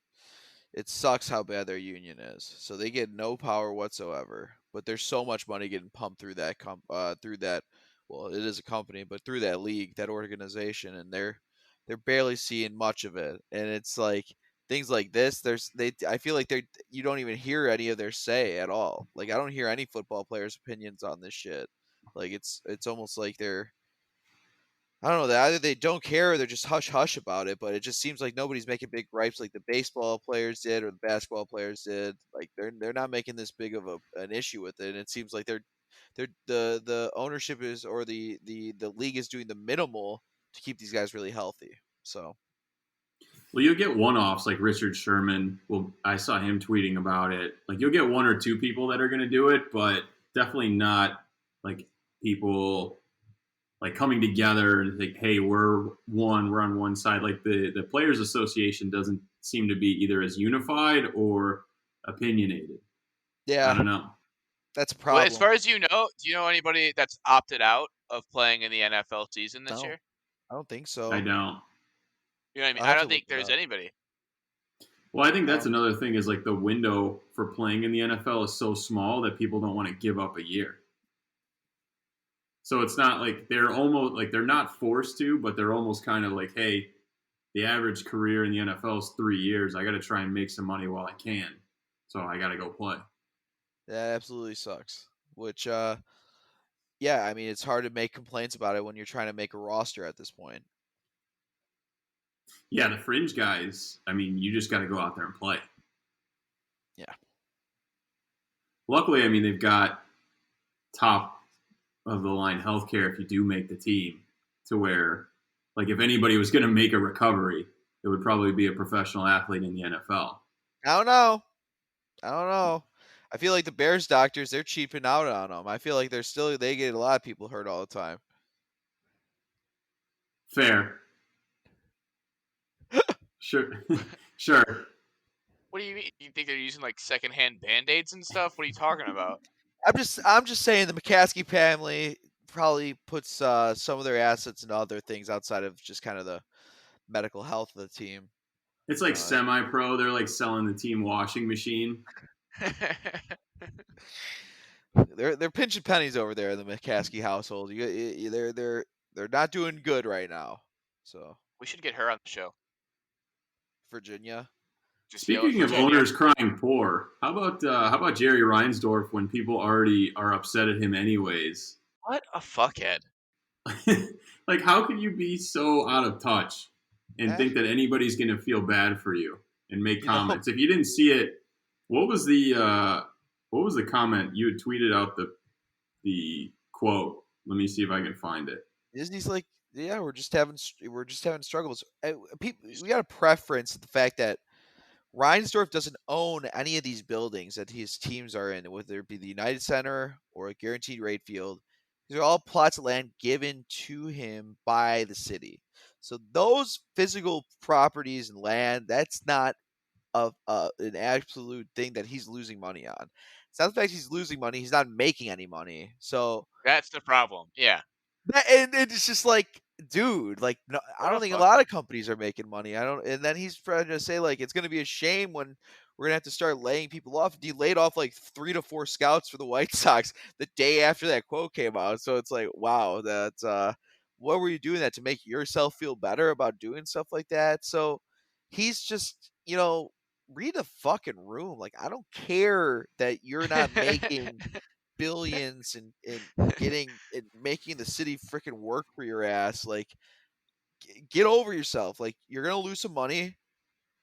It sucks how bad their union is. So they get no power whatsoever. But there's so much money getting pumped through that well, it is a company, but through that league, that organization, and they're barely seeing much of it. And it's like things like this. I feel like you don't even hear any of their say at all. Like I don't hear any football players' opinions on this shit. Like it's almost like I don't know that either they don't care or they're just hush hush about it, but it just seems like nobody's making big gripes like the baseball players did or the basketball players did. Like they're not making this big of an issue with it. And it seems like the ownership is or the league is doing the minimal to keep these guys really healthy. So Well, you'll get one-offs like Richard Sherman. Well, I saw him tweeting about it. Like you'll get one or two people that are going to do it, but definitely not like people like coming together and think, "Hey, we're on one side." Like the players' association doesn't seem to be either as unified or opinionated. yeah, I don't know. that's a Well, problem. as far as you know, do you know anybody that's opted out of playing in the NFL season this No. year? I don't think so. I don't. You know what I mean? I'll I have don't to look think it there's up. anybody. Well, I think that's another thing is like the window for playing in the NFL is so small that people don't want to give up a year. So it's not like they're almost like they're not forced to, but they're almost kind of like, hey, the average career in the NFL is 3 years. I got to try and make some money while I can. So I got to go play. That absolutely sucks. Which yeah, I mean it's hard to make complaints about it when you're trying to make a roster at this point. Yeah, the fringe guys, I mean, you just got to go out there and play. Yeah. Luckily, I mean, they've got top of the line healthcare if you do make the team to where, like, if anybody was going to make a recovery, it would probably be a professional athlete in the NFL. I don't know. I feel like the Bears doctors, they're cheaping out on them. I feel like they get a lot of people hurt all the time. Fair. Sure. Sure. What do you mean? You think they're using like secondhand band-aids and stuff? What are you talking about? I'm just saying the McCaskey family probably puts some of their assets into other things outside of just kind of the medical health of the team. It's like semi-pro. They're like selling the team washing machine. They're pinching pennies over there in the McCaskey household. They're not doing good right now. So We should get her on the show. Virginia. Just yell at Speaking of Virginia. owners crying poor, how about Jerry Reinsdorf when people already are upset at him anyways? What a fuckhead. Like, how can you be so out of touch and think that anybody's going to feel bad for you and make comments? If you didn't see it, what was the comment you had tweeted out the quote? Let me see if I can find it. Disney's like, yeah, we're just having struggles. We got to preference the fact that Reinsdorf doesn't own any of these buildings that his teams are in, whether it be the United Center or a guaranteed rate field. These are all plots of land given to him by the city. So those physical properties and land, that's not an absolute thing that he's losing money on. It's not the fact he's losing money; he's not making any money. So That's the problem. Yeah. and it's just like, dude, like, no, I What don't a think a lot fucking of companies are making money. I don't, and then he's trying to say like it's going to be a shame when we're gonna have to start laying people off. He laid off like 3 to 4 scouts for the White Sox the day after that quote came out. So it's like, wow, that's what were you doing that to make yourself feel better about doing stuff like that? So he's just, read the fucking room. Like, I don't care that you're not making billions and getting and making the city freaking work for your ass. Like, get over yourself. Like, you're gonna lose some money.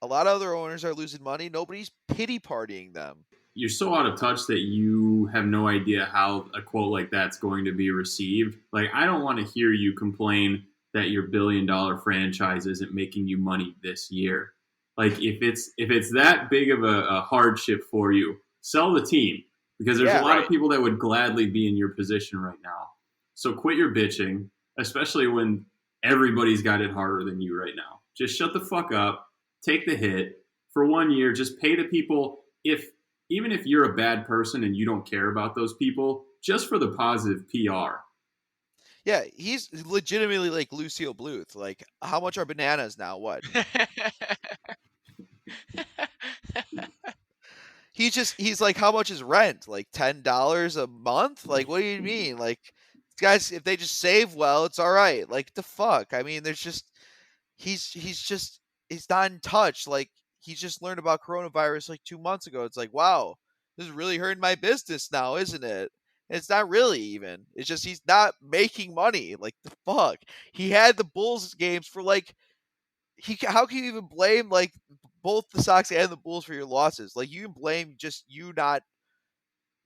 A lot of other owners are losing money. Nobody's pity partying them. You're so out of touch that you have no idea how a quote like that's going to be received. Like, I don't want to hear you complain that your $1 billion franchise isn't making you money this year. Like, if it's that big of a hardship for you, sell the team, because there's a Yeah, lot right. of people that would gladly be in your position right now. So quit your bitching, especially when everybody's got it harder than you right now. Just shut the fuck up, take the hit for 1 year. Just pay the people, if even if you're a bad person and you don't care about those people, just for the positive PR. yeah. He's legitimately like Lucio Bluth. Like, how much are bananas now? What? He's like, how much is rent? Like $10 a month? Like, what do you mean? Like, guys, if they just save well, it's all right. Like, the fuck. I mean, there's just he's not in touch. Like, he's just learned about coronavirus like 2 months ago. It's like, wow, this is really hurting my business now, isn't it? And it's not really even. It's just he's not making money. Like, the fuck. He had the Bulls games for like how can you even blame like both the Sox and the Bulls for your losses? Like, you can blame just you not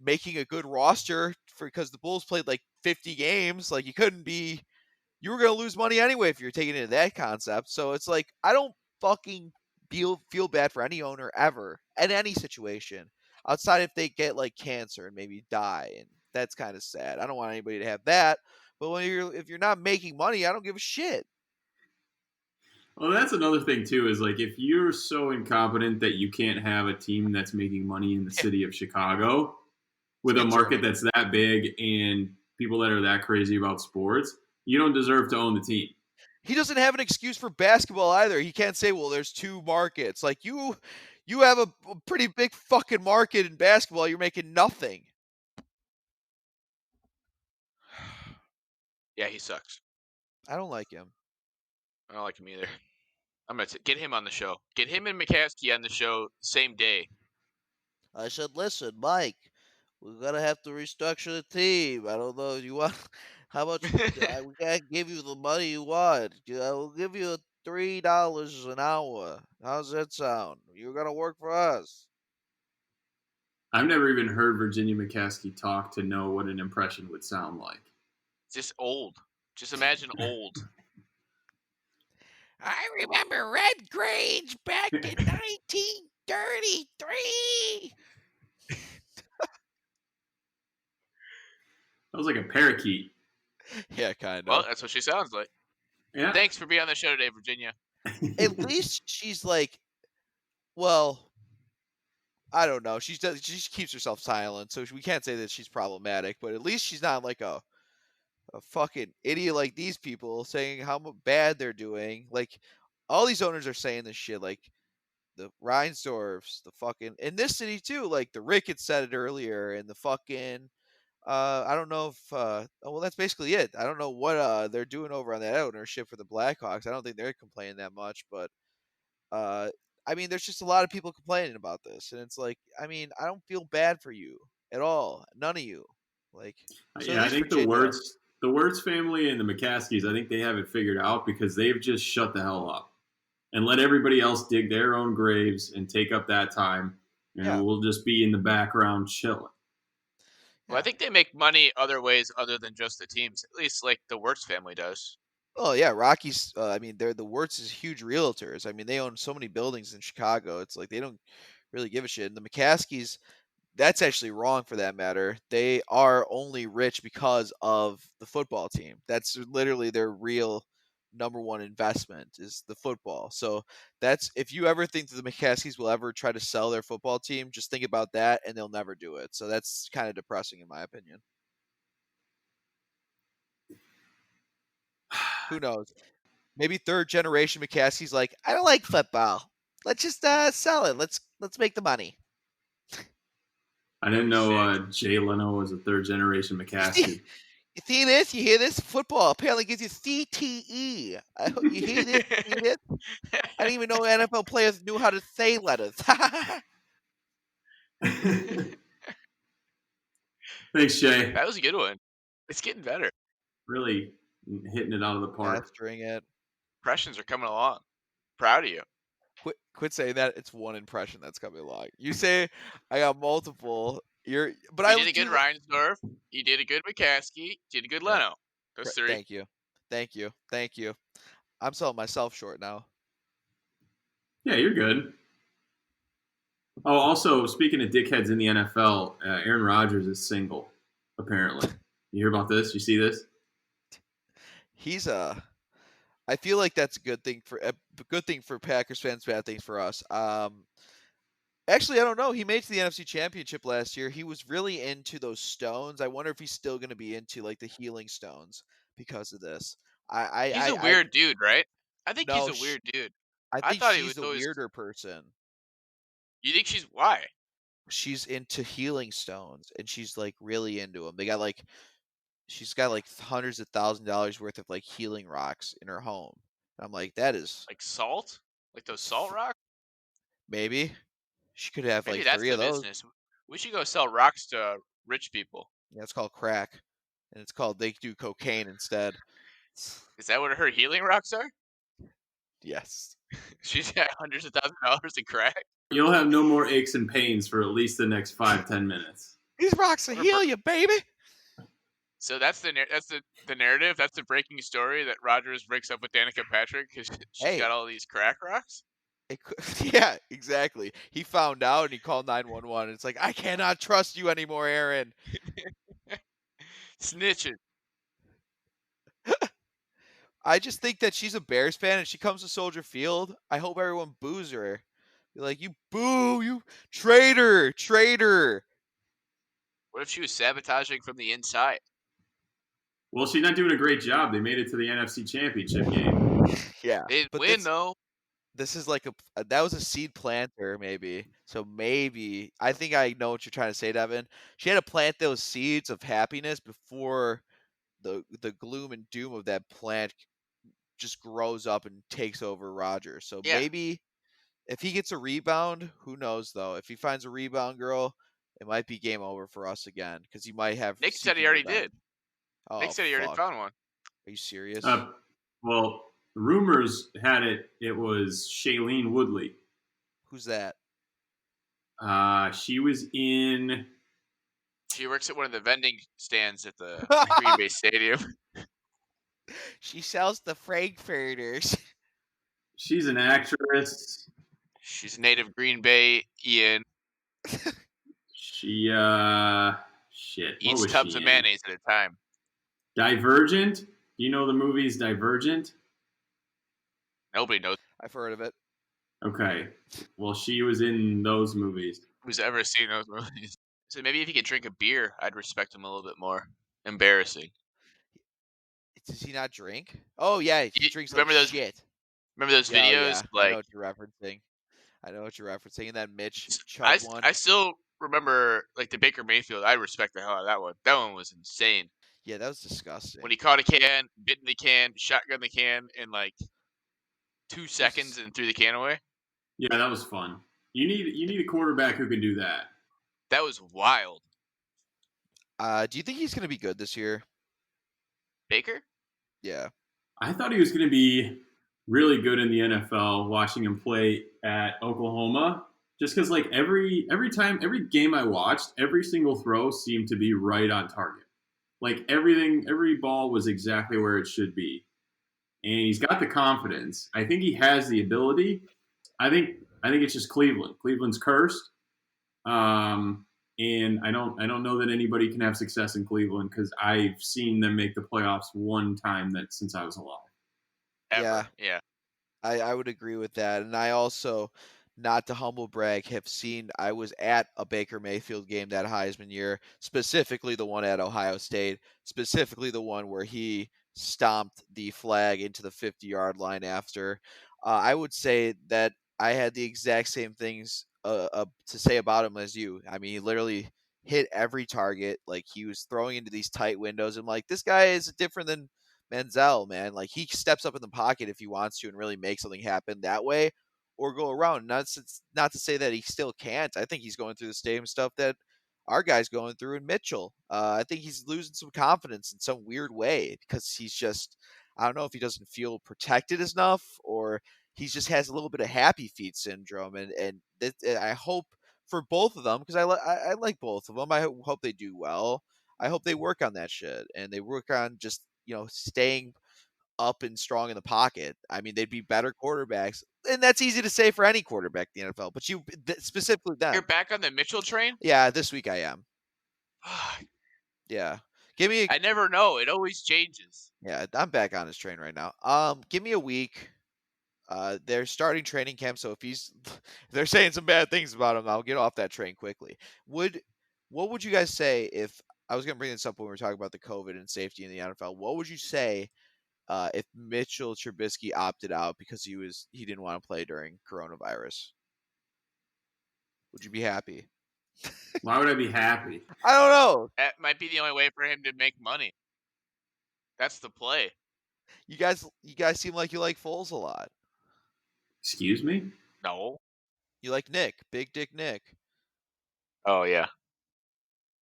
making a good roster for because the Bulls played like 50 games. Like, you were going to lose money anyway if you're taking it into that concept. So it's like, I don't fucking feel bad for any owner ever in any situation outside if they get like cancer and maybe die, and that's kind of sad. I don't want anybody to have that. But if you're not making money, I don't give a shit. Well, that's another thing too. Is like, if you're so incompetent that you can't have a team that's making money in the Yeah, city of Chicago, with a get market Germany. that's that big and people that are that crazy about sports, you don't deserve to own the team. He doesn't have an excuse for basketball either. He can't say, "Well, there's two markets." Like, you have a pretty big fucking market in basketball. You're making nothing. Yeah, he sucks. I don't like him. I don't like him either. I'm gonna get him on the show. Get him and McCaskey on the show same day. I said, "Listen, Mike, we're gonna have to restructure the team. I don't know if you want how much. We can't give you the money you want. We'll give you $3 an hour. How's that sound? You're gonna work for us." I've never even heard Virginia McCaskey talk to know what an impression would sound like. Just old. Just imagine old. I remember Red Grange back in 1933. That was like a parakeet. Yeah, kind Well, of. that's what she sounds like. Yeah. Thanks for being on the show today, Virginia. At least she's like, well, I don't know. She just keeps herself silent, so we can't say that she's problematic. But at least she's not like a fucking idiot like these people saying how bad they're doing. Like, all these owners are saying this shit. Like, the Reinsdorfs, the fucking in this city too. Like, the Ricketts said it earlier, and the fucking I don't know if well, that's basically it. I don't know what they're doing over on that ownership for the Blackhawks. I don't think they're complaining that much, but uh I mean, there's just a lot of people complaining about this, and it's like, I mean, I don't feel bad for you at all. None of you. Like, so at Yeah, I least think Virginia. The Wirtz family and the McCaskies, I think they have it figured out because they've just shut the hell up and let everybody else dig their own graves and take up that time, and Yeah, we'll just be in the background chilling. Well, I yeah. think they make money other ways other than just the teams. At least like the Wirtz family does. Oh yeah, Rockies. I mean, they're the Wirtz is huge realtors. I mean, they own so many buildings in Chicago. It's like they don't really give a shit. And the McCaskies, that's actually wrong for that matter. They are only rich because of the football team. That's literally their real number one investment is the football. So that's if you ever think that the McCaskies will ever try to sell their football team, just think about that and they'll never do it. So that's kind of depressing in my opinion. Who knows? Maybe third generation McCaskey's like, I don't like football. Let's just sell it. Let's make the money. I didn't know Sick. Jay Leno was a third generation McCaskey. You see this? You hear this? Football apparently gives you CTE. You hear this? You hear this? I didn't even know NFL players knew how to say letters. Thanks, Shay. That was a good one. It's getting better. Really hitting it out of the park. Mastering it. Impressions are coming along. Proud of you. Quit saying that. It's one impression that's coming along. You say I got multiple. But You I did a good do. Reinsdorf. You did a good McCaskey. You did a good Leno. Those three. Thank you, thank you, thank you. I'm selling myself short now. Yeah, you're good. Oh, also, speaking of dickheads in the NFL, Aaron Rodgers is single, apparently. You hear about this? You see this? He's I feel like that's a good thing for Packers fans, bad thing for us. Actually, I don't know. He made it to the NFC Championship last year. He was really into those stones. I wonder if he's still going to be into like the healing stones because of this. He's a I weird dude, right? I think he's no, a weird dude. I I think thought he was she's the always. weirder person. You think she's why? She's into healing stones, and she's like really into them. She's got like hundreds of $1,000s worth of like healing rocks in her home. And I'm like, that is Like salt? Like those salt rocks? maybe she could have Maybe like that's 3 the of those. business. We should go sell rocks to rich people. Yeah, it's called crack, and they do cocaine instead. Is that what her healing rocks are? Yes. She's got hundreds of $1,000s in crack. You'll have no more aches and pains for at least the next 5-10 minutes. These rocks will heal you, baby. So that's the narrative. That's the breaking story that Rogers breaks up with Danica Patrick because she's Hey, got all these crack rocks. yeah, exactly. He found out and he called 911. It's like, I cannot trust you anymore, Aaron. Snitching. I just think that she's a Bears fan and she comes to Soldier Field. I hope everyone boos her. Be like, you boo, you traitor, traitor. What if she was sabotaging from the inside? Well, she's not doing a great job. They made it to the NFC Championship game. Yeah, They didn't but win though. this is like that was a seed planter, maybe. So maybe I think I know what you're trying to say, Devin. She had to plant those seeds of happiness before the gloom and doom of that plant just grows up and takes over Roger. So Yeah. maybe if he gets a rebound, who knows though? If he finds a rebound girl, it might be game over for us again because he might have. Nick said he seeking already revenge. did. Oh, Nick said he already fuck. found one. Are you serious? Well, rumors had it was Shailene Woodley. Who's that? She was in. She works at one of the vending stands at the Green Bay Stadium. She sells the Frankfurters. She's an actress. She's native Green Bay. Ian She shit. What eats was tubs she of in? mayonnaise at a time. Divergent. Do you know the movies Divergent? Nobody knows I've heard of it. Okay. Well, she was in those movies. who's ever seen those movies. So maybe if he could drink a beer, I'd respect him a little bit more. Embarrassing. Does he not drink? Oh yeah, he You drinks remember like those- shit. Remember those Yeah, oh, videos? yeah. I Like know what you're referencing. I know what you're referencing. And that Mitch I, Chug one. I still remember like the Baker Mayfield. I respect the hell out of that one. That one was insane. Yeah, that was disgusting. When he caught a can, bit in the can, shotgun the can in like 2 seconds and threw the can away. Yeah, that was fun. You need a quarterback who can do that. That was wild. Do you think he's gonna be good this year? Baker? Yeah. I thought he was going to be really good in the NFL. Watching him play at Oklahoma, just because like every game I watched, every single throw seemed to be right on target. Like every ball was exactly where it should be. and he's got the confidence. I think he has the ability. I think it's just Cleveland. Cleveland's cursed. And I don't know that anybody can have success in Cleveland because I've seen them make the playoffs one time that since I was alive. Ever. Yeah, Yeah. I would agree with that. And I also, not to humble brag, I was at a Baker Mayfield game that Heisman year, specifically the one at Ohio State, specifically the one where he stomped the flag into the 50-yard line after. I would say that I had the exact same things to say about him as you. I mean, he literally hit every target. Like, he was throwing into these tight windows. I'm like, this guy is different than Manziel, man. Like, he steps up in the pocket if he wants to and really make something happen that way, or go around. Not to say that he still can't. I think he's going through the same stuff that our guy's going through in Mitchell. I think he's losing some confidence in some weird way because he's just, I don't know if he doesn't feel protected enough, or he just has a little bit of happy feet syndrome. And I hope for both of them, because I like both of them. I hope they do well. I hope they work on that shit and they work on just, staying up and strong in the pocket. I mean, they'd be better quarterbacks, and that's easy to say for any quarterback in the NFL. But specifically You're them. back on the Mitchell train? Yeah, this week I am. Yeah, give me. I never know. It always changes. Yeah, I'm back on his train right now. Give me a week. They're starting training camp, so if they're saying some bad things about him, I'll get off that train quickly. What would you guys say if I was going to bring this up when we were talking about the COVID and safety in the NFL? What would you say if Mitchell Trubisky opted out because he didn't want to play during coronavirus? Would you be happy? Why would I be happy? I don't know. That might be the only way for him to make money. That's the play. You guys seem like you like Foles a lot. Excuse me? No. You like Nick, Big Dick Nick. Oh, yeah.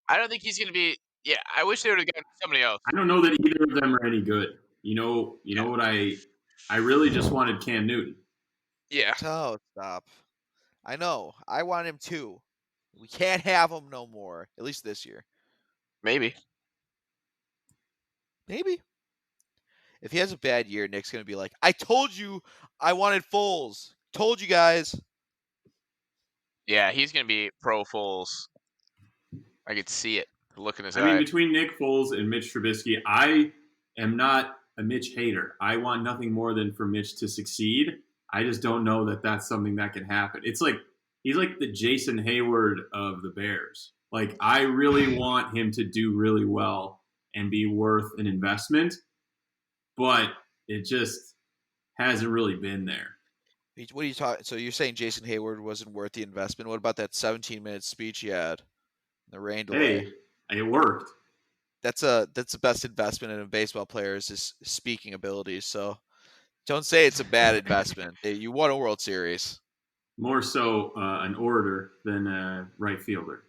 I don't think he's going to be. Yeah, I wish they would have gotten somebody else. I don't know that either of them are any good. You know Yeah. what I really just wanted Cam Newton. Yeah. Oh, stop. I know. I want him too. We can't have him no more. At least this year. Maybe. Maybe. If he has a bad year, Nick's going to be like, I told you I wanted Foles. Told you guys. Yeah, he's going to be pro Foles. I could see it. The look in his I eye. mean, between Nick Foles and Mitch Trubisky, I am not a Mitch hater. I want nothing more than for Mitch to succeed. I just don't know that that's something that can happen. It's like he's like the Jason Hayward of the Bears. Like, I really want him to do really well and be worth an investment, but it just hasn't really been there. What are you talking? So you're saying Jason Hayward wasn't worth the investment? What about that 17-minute speech he had? The rain delay. Hey, it worked. That's the best investment in a baseball player is his speaking abilities. So don't say it's a bad investment. You won a World Series. More so an orator than a right fielder.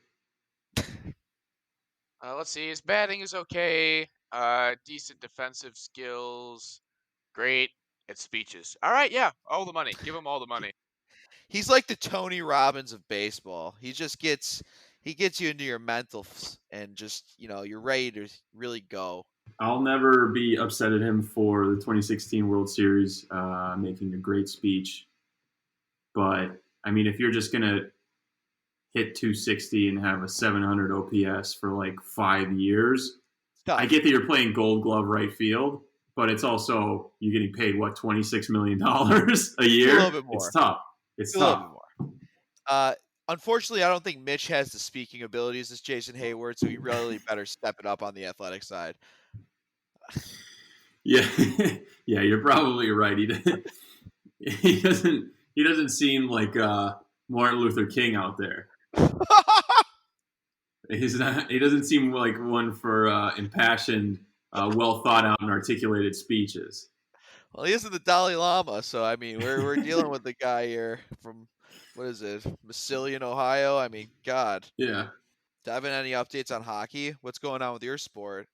Let's see. His batting is okay. Decent defensive skills. Great at speeches. All right, yeah. All the money. Give him all the money. He's like the Tony Robbins of baseball. He gets you into your mental and just, you're ready to really go. I'll never be upset at him for the 2016 World Series making a great speech. But, I mean, if you're just going to hit 260 and have a 700 OPS for like 5 years, I get that you're playing Gold Glove right field, but it's also you're getting paid, what, $26 million a year? A little bit more. It's tough. It's a tough. Little bit more. Unfortunately, I don't think Mitch has the speaking abilities as Jason Hayward, so he really better step it up on the athletic side. Yeah, yeah, you're probably right. He doesn't seem like Martin Luther King out there. He's not. He doesn't seem like one for impassioned, well thought out and articulated speeches. Well, he isn't the Dalai Lama, so I mean, we're dealing with the guy here from, what is it, Massillon, Ohio? I mean, God. Yeah. Devin, any updates on hockey? What's going on with your sport?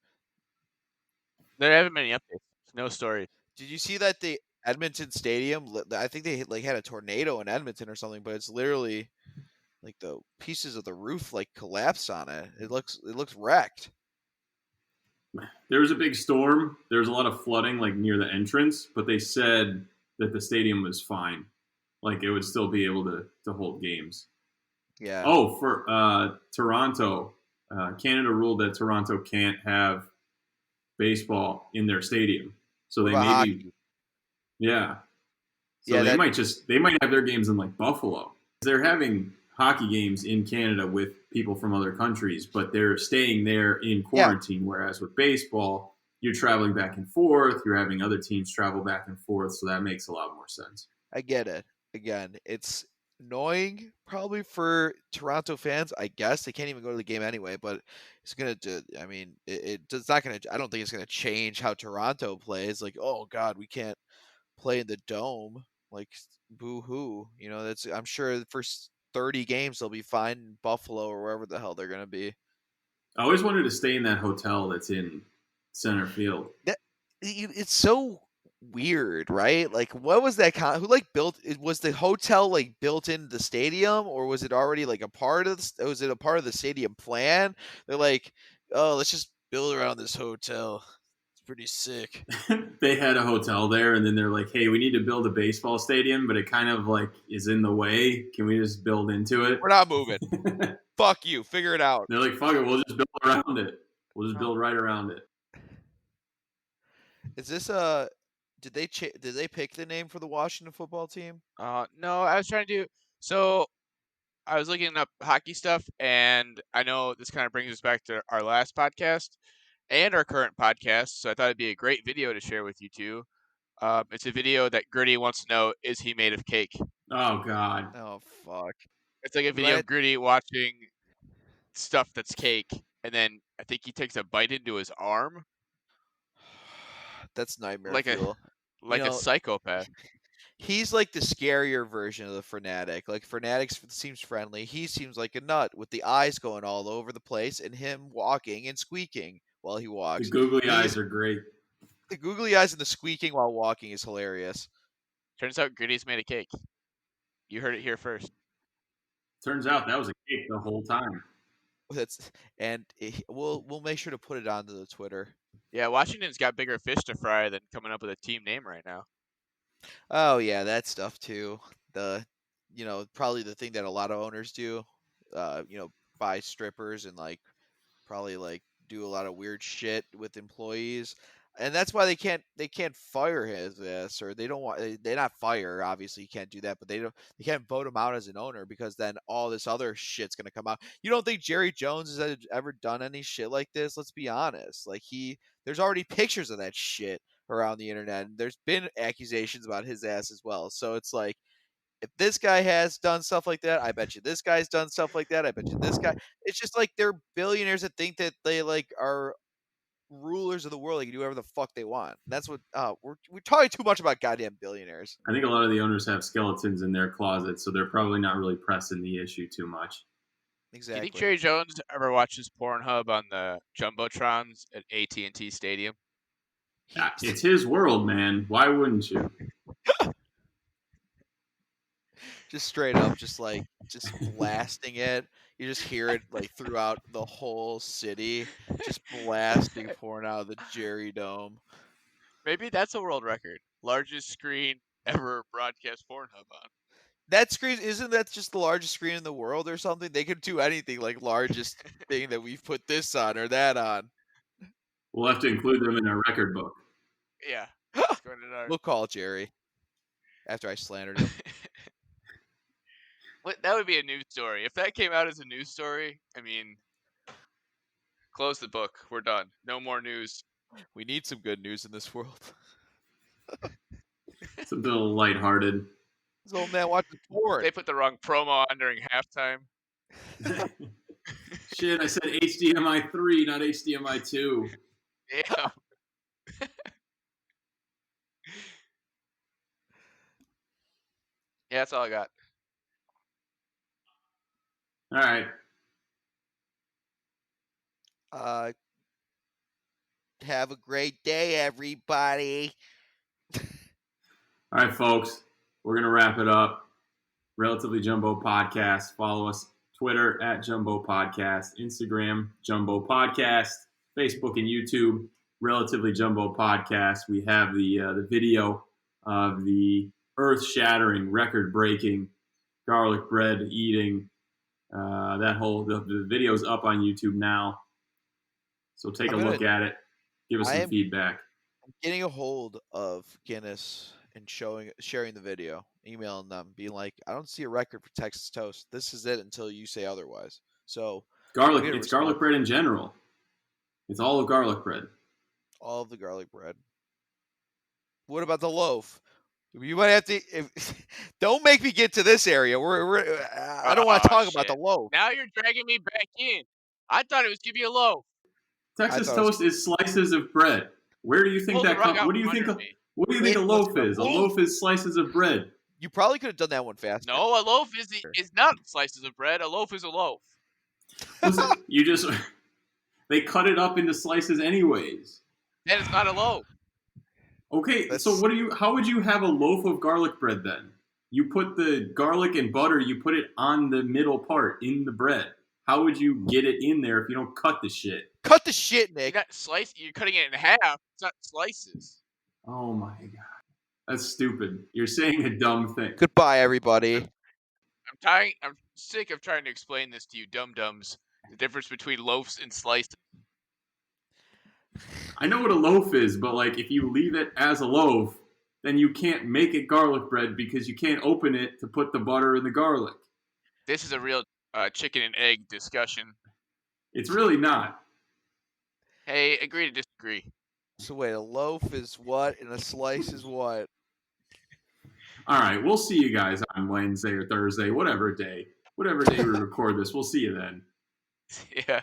There haven't been any updates. No story. Did you see that the Edmonton Stadium? I think they had a tornado in Edmonton or something, but it's literally like the pieces of the roof collapsed on it. It looks wrecked. there was a big storm. There was a lot of flooding, like near the entrance, but they said that the stadium was fine. Like it would still be able to hold games. Yeah. Oh, for Toronto, Canada ruled that Toronto can't have baseball in their stadium. So What they about maybe, hockey? yeah. So Yeah, they that might have their games in like Buffalo. They're having hockey games in Canada with people from other countries, but they're staying there in yeah, quarantine. Whereas with baseball, you're traveling back and forth. You're having other teams travel back and forth, so that makes a lot more sense. I get it. Again, it's annoying probably for Toronto fans. I guess they can't even go to the game anyway, but it's gonna. I mean, it's not gonna. I don't think it's gonna change how Toronto plays. Like, oh God, we can't play in the dome. Like, boo hoo. You know, that's. I'm sure the first 30 games they'll be fine in Buffalo or wherever the hell they're gonna be. I always wanted to stay in that hotel that's in center field. That it's so weird, right? Like, what was that? Who like built? Was the hotel like built into the stadium, or was it already like a part of? Was it a part of the stadium plan? They're like, oh, let's just build around this hotel. It's pretty sick. They had a hotel there, and then they're like, "Hey, we need to build a baseball stadium, but it kind of like is in the way. Can we just build into it?" We're not moving. Fuck you. Figure it out. They're like, "Fuck it, we'll just build around it. We'll just build right around it." Is this a? Did they pick the name for the Washington football team? No, I was trying to do so. I was looking up hockey stuff, and I know this kind of brings us back to our last podcast and our current podcast. So I thought it'd be a great video to share with you two. It's a video that Gritty wants to know: is he made of cake? Oh God. Oh fuck. It's like a You video want of Gritty watching stuff that's cake, and then I think he takes a bite into his arm, That's nightmare like a fuel. You like a know, psychopath. he's like the scarier version of the Fanatic. Like Fanatic seems friendly. He seems like a nut with the eyes going all over the place and him walking and squeaking while he The walks. googly He's eyes are great. the googly eyes and the squeaking while walking is hilarious. Turns out Gritty's made of cake. You heard it here first. Turns out that was a cake the whole time. That's and we'll make sure to put it onto the Twitter. Yeah, Washington's got bigger fish to fry than coming up with a team name right now. Oh yeah, that stuff too. The probably the thing that a lot of owners do. Buy strippers and like probably like do a lot of weird shit with employees. And that's why they can't fire his ass, or they don't want they not fire, obviously you can't do that, but they can't vote him out as an owner because then all this other shit's gonna come out. You don't think Jerry Jones has ever done any shit like this? Let's be honest. Like there's already pictures of that shit around the internet, and there's been accusations about his ass as well. So it's like if this guy has done stuff like that, I bet you this guy's done stuff like that. I bet you this guy. It's just like they're billionaires that think that they like are rulers of the world. They can do whatever the fuck they want. That's what we're talking too much about goddamn billionaires. I think a lot of the owners have skeletons in their closets, so they're probably not really pressing the issue too much. Do you think Exactly. Jerry Jones ever watches Pornhub on the jumbotrons at AT&T Stadium? He It's his world, man. Why wouldn't you? just straight up, just blasting it. You just hear it like throughout the whole city, just blasting porn out of the Jerry Dome. Maybe that's a world record. Largest screen ever broadcast Pornhub on. That screen isn't that just the largest screen in the world or something? They could do anything like largest thing that we've put this on or that on. We'll have to include them in our record book. Yeah. It's going to our... We'll call Jerry after I slandered him. That would be a news story. If that came out as a news story, I mean, close the book. We're done. No more news. We need some good news in this world. Something a little lighthearted. This old man watching porn. They put the wrong promo on during halftime. Shit, I said HDMI 3, not HDMI 2. Yeah. Yeah, that's all I got. All right. Have a great day, everybody. All right, folks. We're going to wrap it up. Relatively Jumbo Podcast. Follow us Twitter at Jumbo Podcast, Instagram Jumbo Podcast. Facebook and YouTube, Relatively Jumbo Podcast. We have the video of the earth-shattering, record-breaking garlic bread eating. The video's up on YouTube now, so take a look at it. Give us some feedback. I'm getting a hold of Guinness and sharing the video, emailing them, being like, I don't see a record for Texas toast. This is it until you say otherwise. So it's garlic bread in general. It's all of garlic bread. All of the garlic bread. What about the loaf? You might have to. Don't make me get to this area. I don't want to talk about the loaf. Now you're dragging me back in. I thought it was give you a loaf. Texas toast is slices of bread. Where do you think that comes? What do you think? What do you think a loaf is? A loaf is slices of bread. You probably could have done that one faster. No, a loaf is not slices of bread. A loaf is a loaf. Listen, they cut it up into slices anyways. Then it's not a loaf. Okay, so how would you have a loaf of garlic bread then? You put the garlic and butter, you put it on the middle part in the bread. How would you get it in there if you don't cut the shit? Cut the shit, Nick. You're cutting it in half. It's not slices. Oh my god. That's stupid. You're saying a dumb thing. Goodbye, everybody. I'm sick of trying to explain this to you dum-dums. The difference between loaves and slices. I know what a loaf is, but like if you leave it as a loaf, then you can't make it garlic bread because you can't open it to put the butter and the garlic. This is a real chicken and egg discussion. It's really not. Hey, agree to disagree. So wait, a loaf is what and a slice is what? All right, we'll see you guys on Wednesday or Thursday, whatever day we record this. We'll see you then. Yeah.